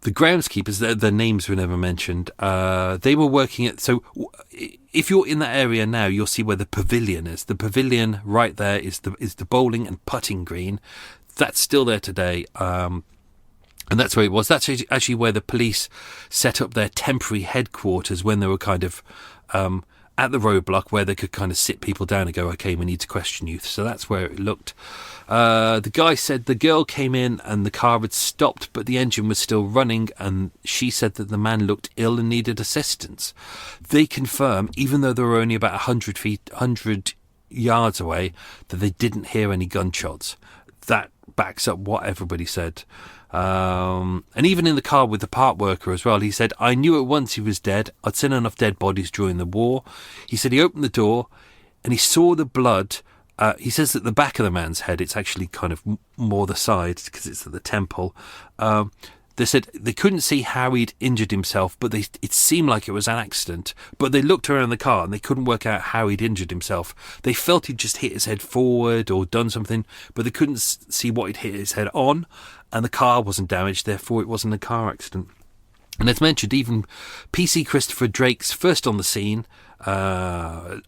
The groundskeepers, their names were never mentioned. They were working at... So if you're in that area now, you'll see where the pavilion is. The pavilion right there is the bowling and putting green. That's still there today. And that's where it was. That's actually where the police set up their temporary headquarters when they were kind of at the roadblock, where they could kind of sit people down and go, okay, we need to question you. So that's where it looked. The guy said the girl came in and the car had stopped, but the engine was still running, and she said that the man looked ill and needed assistance. They confirm, even though they were only about 100 yards away, that they didn't hear any gunshots. That backs up what everybody said. And even in the car with the part worker as well, he said, I knew at once he was dead. I'd seen enough dead bodies during the war. He said he opened the door and he saw the blood. He says that the back of the man's head, it's actually kind of more the side because it's at the temple. They said they couldn't see how he'd injured himself, but it seemed like it was an accident. But they looked around the car and they couldn't work out how he'd injured himself. They felt he'd just hit his head forward or done something, but they couldn't see what he'd hit his head on. And the car wasn't damaged, therefore it wasn't a car accident. And as mentioned, even PC Christopher Drake's first on the scene, an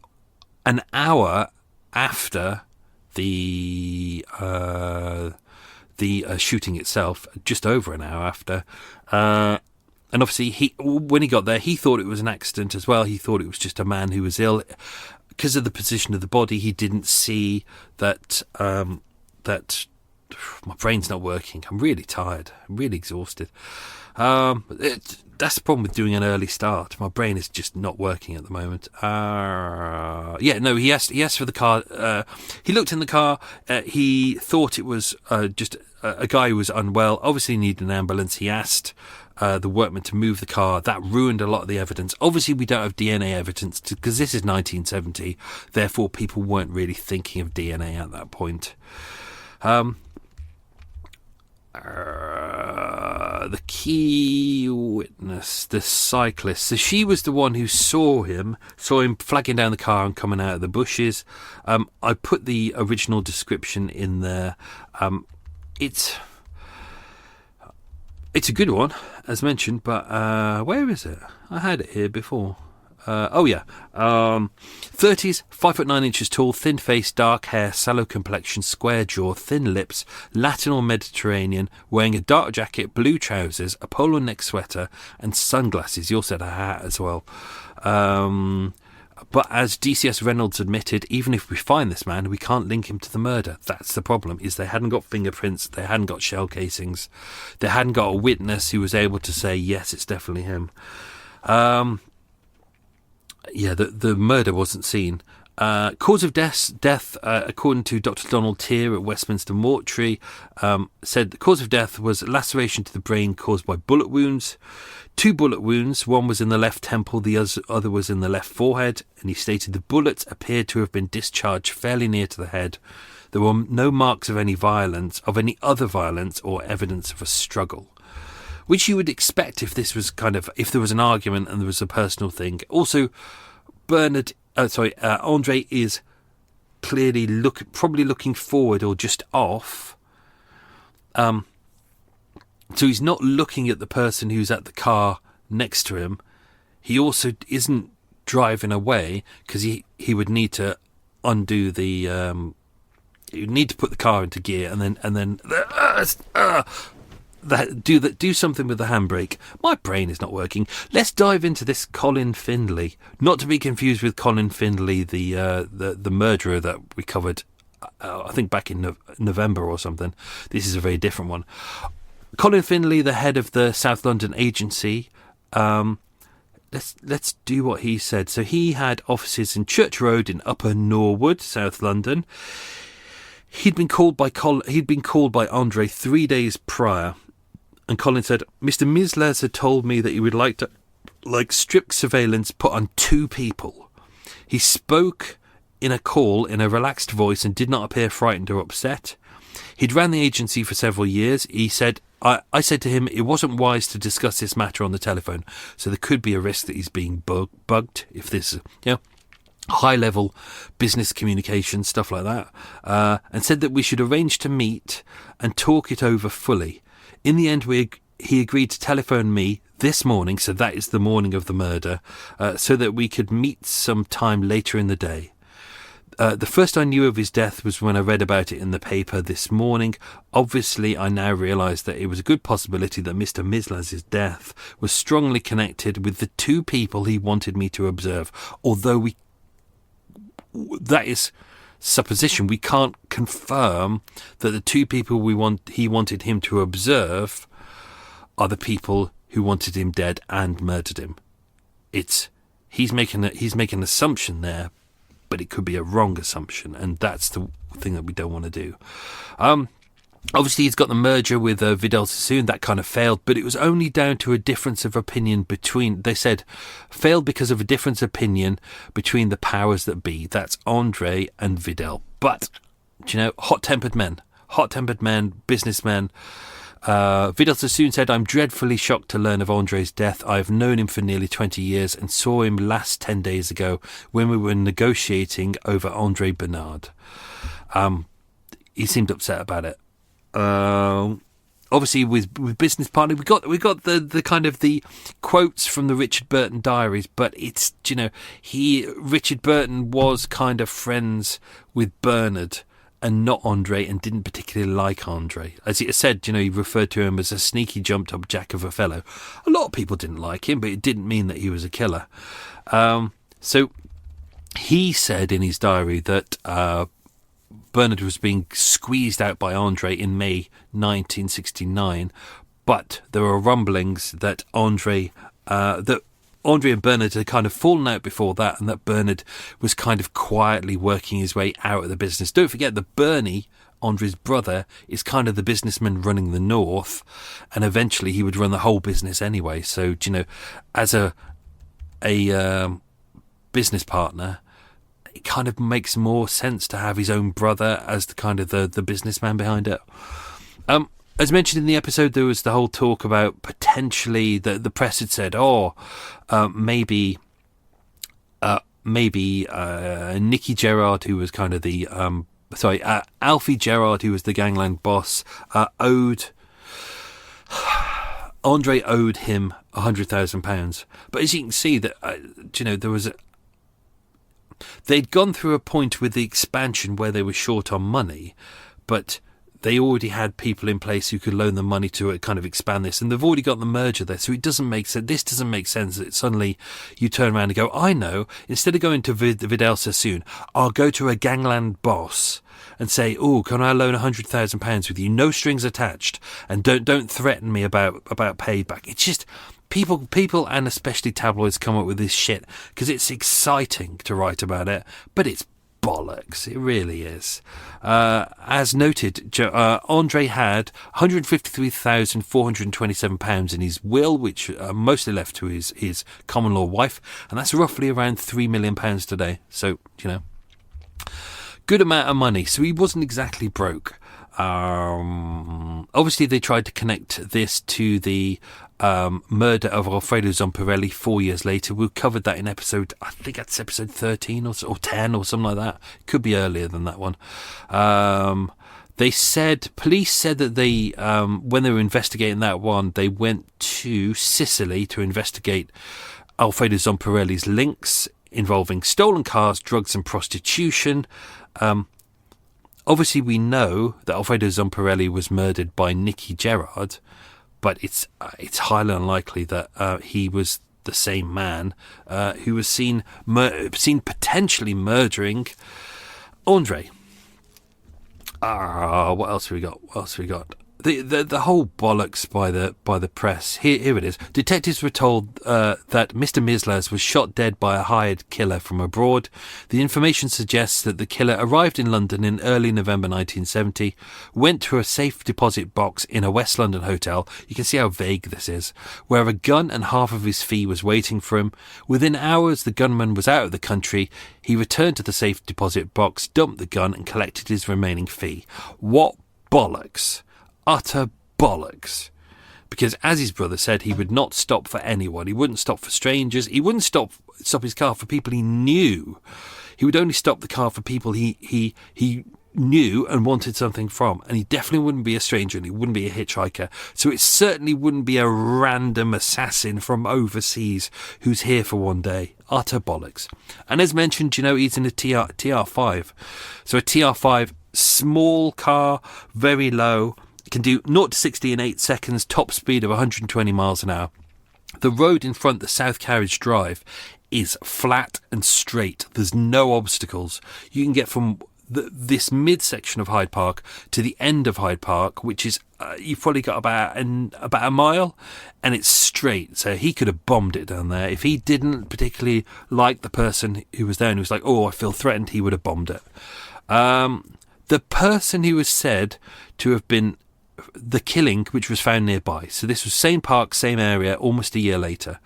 hour after the shooting itself, just over an hour after. And obviously, when he got there, he thought it was an accident as well. He thought it was just a man who was ill. Because of the position of the body, he didn't see that... my brain's not working. I'm really tired. I'm really exhausted. That's the problem with doing an early start. My brain is just not working at the moment. He asked for the car. He looked in the car. He thought it was just a guy who was unwell. Obviously needed an ambulance. He asked the workman to move the car. That ruined a lot of the evidence. Obviously, we don't have DNA evidence because this is 1970. Therefore, people weren't really thinking of DNA at that point. The key witness, the cyclist. So she was the one who saw him flagging down the car and coming out of the bushes. I put the original description in there. It's a good one, as mentioned, but where is it? I had it here before. 30s, 5'9" tall, thin face, dark hair, sallow complexion, square jaw, thin lips, Latin or Mediterranean, wearing a dark jacket, blue trousers, a polo neck sweater, and sunglasses. He also had a hat as well. But as DCS Reynolds admitted, even if we find this man, we can't link him to the murder. That's the problem, is they hadn't got fingerprints, they hadn't got shell casings, they hadn't got a witness who was able to say, yes, it's definitely him. The murder wasn't seen. Cause of death, according to Dr. Donald Tier at Westminster Mortuary, said the cause of death was laceration to the brain caused by bullet wounds. 2 bullet wounds, one was in the left temple, the other was in the left forehead, and he stated the bullets appeared to have been discharged fairly near to the head. There were no marks of any violence, of any other violence, or evidence of a struggle. Which you would expect if this was if there was an argument and there was a personal thing. Also, Andre is clearly probably looking forward or just off. So he's not looking at the person who's at the car next to him. He also isn't driving away because he would need to undo the. He would need to put the car into gear and then. Do something with the handbrake. My brain is not working. Let's dive into this Colin Findlay, not to be confused with Colin Findlay, the murderer that we covered, I think back in November or something. This is a very different one. Colin Findlay, the head of the South London agency. Let's do what he said. So he had offices in Church Road in Upper Norwood, South London. He'd been called by Andre 3 days prior. And Colin said, Mr. Misles had told me that he would like strict surveillance put on 2 people. He spoke in a call in a relaxed voice and did not appear frightened or upset. He'd ran the agency for several years. He said, I said to him it wasn't wise to discuss this matter on the telephone, so there could be a risk that he's being bugged if this is, high-level business communication, stuff like that, and said that we should arrange to meet and talk it over fully. In the end, he agreed to telephone me this morning, so that is the morning of the murder, so that we could meet some time later in the day. The first I knew of his death was when I read about it in the paper this morning. Obviously, I now realise that it was a good possibility that Mr. Mislas' death was strongly connected with the two people he wanted me to observe. Although that is supposition. We can't confirm that the two people he wanted him to observe are the people who wanted him dead and murdered him. He's making an assumption there, but it could be a wrong assumption, and that's the thing that we don't want to do. Obviously, he's got the merger with Vidal Sassoon. That kind of failed, but it was only down to a difference of opinion they said, failed because of a difference of opinion between the powers that be. That's Andre and Vidal. But, hot-tempered men, businessmen. Vidal Sassoon said, I'm dreadfully shocked to learn of Andre's death. I have known him for nearly 20 years and saw him last 10 days ago when we were negotiating over Andre Bernard. He seemed upset about it. Obviously, with business partner, we got the kind of the quotes from the Richard Burton diaries, but it's Richard Burton was kind of friends with Bernard and not Andre, and didn't particularly like Andre. As he said, he referred to him as a sneaky, jumped-up jack of a fellow. A lot of people didn't like him, but it didn't mean that he was a killer. So he said in his diary that Bernard was being squeezed out by Andre in May 1969, but there were rumblings that Andre and Bernard had kind of fallen out before that, and that Bernard was kind of quietly working his way out of the business. Don't forget that Bernie, Andre's brother, is kind of the businessman running the North, and eventually he would run the whole business anyway. So, as a business partner, it kind of makes more sense to have his own brother as the kind of the businessman behind it. As mentioned in the episode, there was the whole talk about potentially the press had said, maybe Nicky Gerard, who was kind of the Alfie Gerard, who was the gangland boss, Andre owed him £100,000. But as you can see, that there was they'd gone through a point with the expansion where they were short on money, but they already had people in place who could loan them money to kind of expand this, and they've already got the merger there, so it doesn't make sense. This doesn't make sense that suddenly you turn around and go, I know, instead of going to Vidal Sassoon, I'll go to a gangland boss and say, can I loan £100,000 with you? No strings attached, and don't threaten me about payback. It's just people and especially tabloids come up with this shit because it's exciting to write about it, but it's bollocks. It really is. As noted, Andre had £153,427 in his will, which mostly left to his common law wife, and that's roughly around £3 million today. So, good amount of money. So he wasn't exactly broke. Obviously, they tried to connect this to the murder of Alfredo Zamparelli 4 years later. We covered that in episode, I think that's episode 13 or 10 or something like that. It could be earlier than that one. Police said that they, when they were investigating that one, they went to Sicily to investigate Alfredo Zamparelli's links involving stolen cars, drugs and prostitution. Obviously, we know that Alfredo Zamparelli was murdered by Nicky Gerard, but it's highly unlikely that he was the same man who was seen potentially murdering Andre. What else have we got? The whole bollocks by the press. Here it is. Detectives were told that Mr. Mislas was shot dead by a hired killer from abroad. The information suggests that the killer arrived in London in early November 1970, went to a safe deposit box in a West London hotel. You can see how vague this is, where a gun and half of his fee was waiting for him. Within hours, the gunman was out of the country. He returned to the safe deposit box, dumped the gun, and collected his remaining fee. What bollocks! Utter bollocks. Because as his brother said, he would not stop for anyone. He wouldn't stop for strangers. He wouldn't stop his car for people he knew. He would only stop the car for people he knew and wanted something from. And he definitely wouldn't be a stranger, and he wouldn't be a hitchhiker. So it certainly wouldn't be a random assassin from overseas who's here for one day. Utter bollocks. And as mentioned, he's in a TR5. So a TR5, small car, very low, can do 0 to 60 in 8 seconds, top speed of 120 miles an hour. The road in front, the South Carriage Drive, is flat and straight. There's no obstacles. You can get from this midsection of Hyde Park to the end of Hyde Park, which is you've probably got about a mile, and it's straight. So he could have bombed it down there. If he didn't particularly like the person who was there and was like, "Oh, I feel threatened," he would have bombed it. The person who was said to have been the killing, which was found nearby. So this was same park, same area, almost a year later.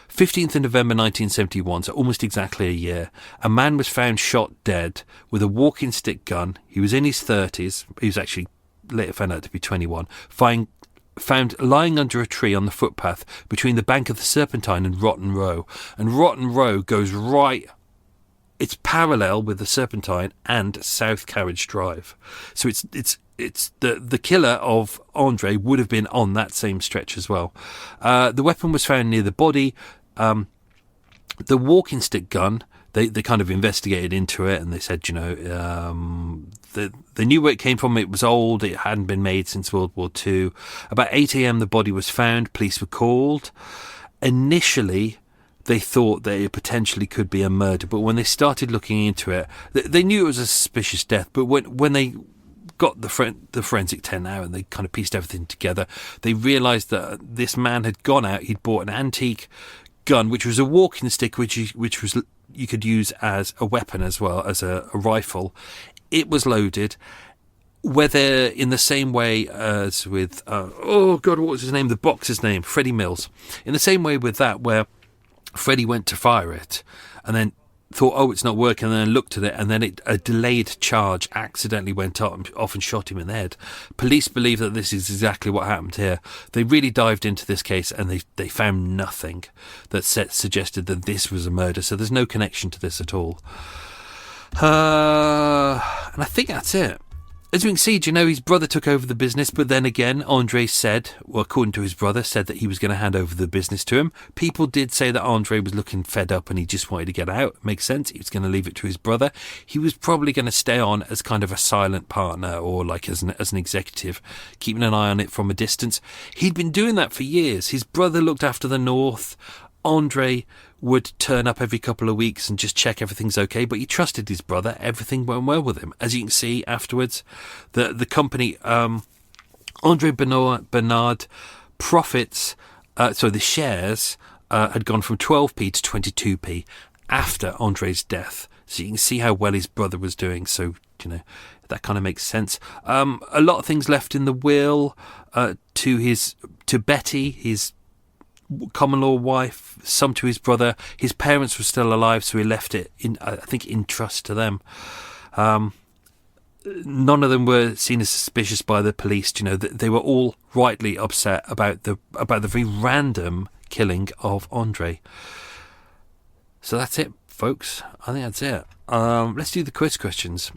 15th of November 1971, so almost exactly a year, a man was found shot dead with a walking stick gun. He was in his 30s. He was actually later found out to be 21. Found lying under a tree on the footpath between the bank of the Serpentine and Rotten Row. And Rotten Row goes right... It's parallel with the Serpentine and South Carriage Drive. So it's the killer of Andre would have been on that same stretch as well. The weapon was found near the body. The walking stick gun, they kind of investigated into it, and they said, they knew where it came from. It was old. It hadn't been made since World War II. About 8 a.m. the body was found. Police were called. Initially, they thought that it potentially could be a murder, but when they started looking into it, they knew it was a suspicious death. But when they got the forensic tent out and they kind of pieced everything together, they realised that this man had gone out. He'd bought an antique gun, which was a walking stick, which was you could use as a weapon as well as a rifle. It was loaded. Whether in the same way as with what was his name? The boxer's name, Freddie Mills. In the same way with that, where Freddie went to fire it and then thought, oh, it's not working, and then looked at it, and then a delayed charge accidentally went off and shot him in the head. Police believe that this is exactly what happened here. They really dived into this case, and they found nothing that suggested that this was a murder, so there's no connection to this at all. And I think that's it. As we can see, his brother took over the business, but then again, Andre said, well, according to his brother, said that he was going to hand over the business to him. People did say that Andre was looking fed up and he just wanted to get out. Makes sense. He was going to leave it to his brother. He was probably going to stay on as kind of a silent partner, or like as an executive, keeping an eye on it from a distance. He'd been doing that for years. His brother looked after the North. Andre would turn up every couple of weeks and just check everything's okay, but he trusted his brother. Everything went well with him. As you can see afterwards, the company, Andre Bernard profits, the shares had gone from 12p to 22p after Andre's death. So you can see how well his brother was doing. So, that kind of makes sense. A lot of things left in the will to Betty, his common law wife, some to his brother. His parents were still alive, so he left it in trust to them. None of them were seen as suspicious by the police. They were all rightly upset about the very random killing of Andre. So that's it, folks. I think that's it. Let's do the quiz questions.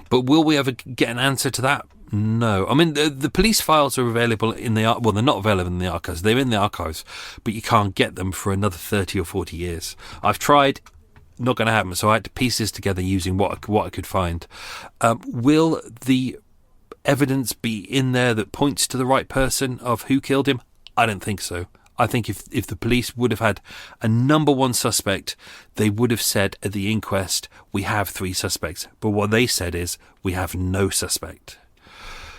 But will we ever get an answer to that? No. I mean, the police files are available in the... Well, they're not available in the archives. They're in the archives, but you can't get them for another 30 or 40 years. I've tried. Not going to happen. So I had to piece this together using what I could find. Will the evidence be in there that points to the right person of who killed him? I don't think so. I think if the police would have had a number one suspect, they would have said at the inquest, we have 3 suspects. But what they said is, we have no suspect.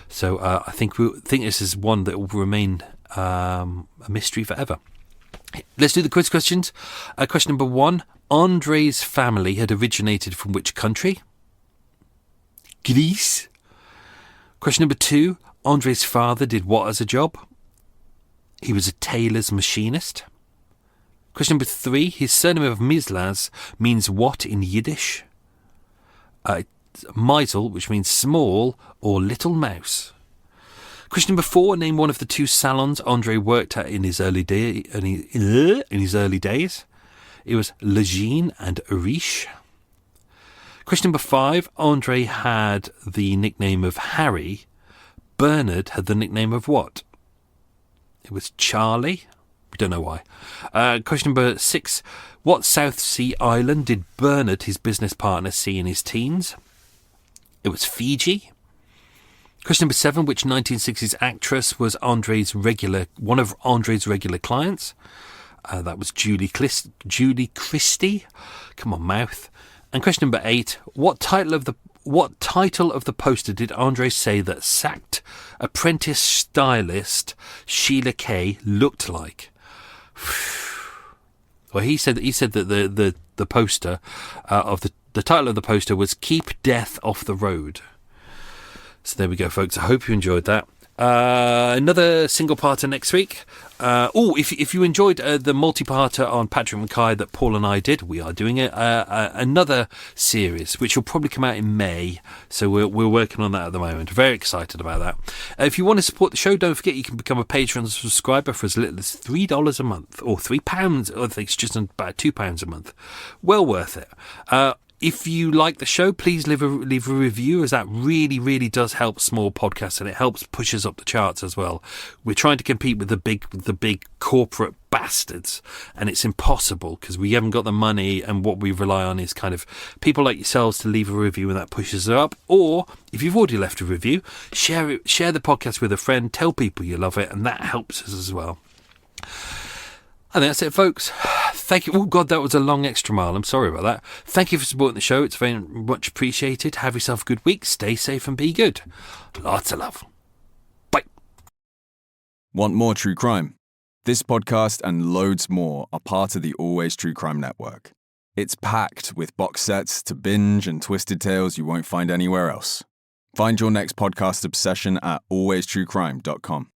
So I think this is one that will remain a mystery forever. Let's do the quiz questions. Question number 1. Andre's family had originated from which country? Greece. Question number 2. Andre's father did what as a job? He was a tailor's machinist. Question number 3. His surname of Mislas means what in Yiddish? Meisel, which means small or little mouse. Question number 4. Name one of the 2 salons Andre worked at in his early days. It was Lejeune and Riche. Question number 5. Andre had the nickname of Harry. Bernard had the nickname of what? It was Charlie. We don't know why. Question number 6. What South Sea island did Bernard, his business partner, see in his teens? It was Fiji. Question number 7. Which 1960s actress was one of Andre's regular clients? That was Julie Christie. Come on, mouth. And question number 8. What title of the poster did Andre say that sacked apprentice stylist Sheila Kay looked like? Well, he said that the poster of the title of the poster was "Keep Death Off the Road." So there we go, folks. I hope you enjoyed that. Another single-parter next week. If you enjoyed the multi-parter on Patrick Mackay that Paul and I did, we are doing another series, which will probably come out in May. So we're working on that at the moment. Very excited about that. If you want to support the show, don't forget you can become a Patreon subscriber for as little as $3 a month, or £3. I think it's just about £2 a month. Well worth it. If you like the show, please leave a review, as that really, really does help small podcasts, and it helps push us up the charts as well. We're trying to compete with the big corporate bastards, and it's impossible because we haven't got the money, and what we rely on is kind of people like yourselves to leave a review, and that pushes it up. Or if you've already left a review, share the podcast with a friend, tell people you love it, and that helps us as well. And that's it, folks. Thank you. Oh, God, that was a long extra mile. I'm sorry about that. Thank you for supporting the show. It's very much appreciated. Have yourself a good week. Stay safe and be good. Lots of love. Bye. Want more true crime? This podcast and loads more are part of the Always True Crime Network. It's packed with box sets to binge and twisted tales you won't find anywhere else. Find your next podcast obsession at alwaystruecrime.com.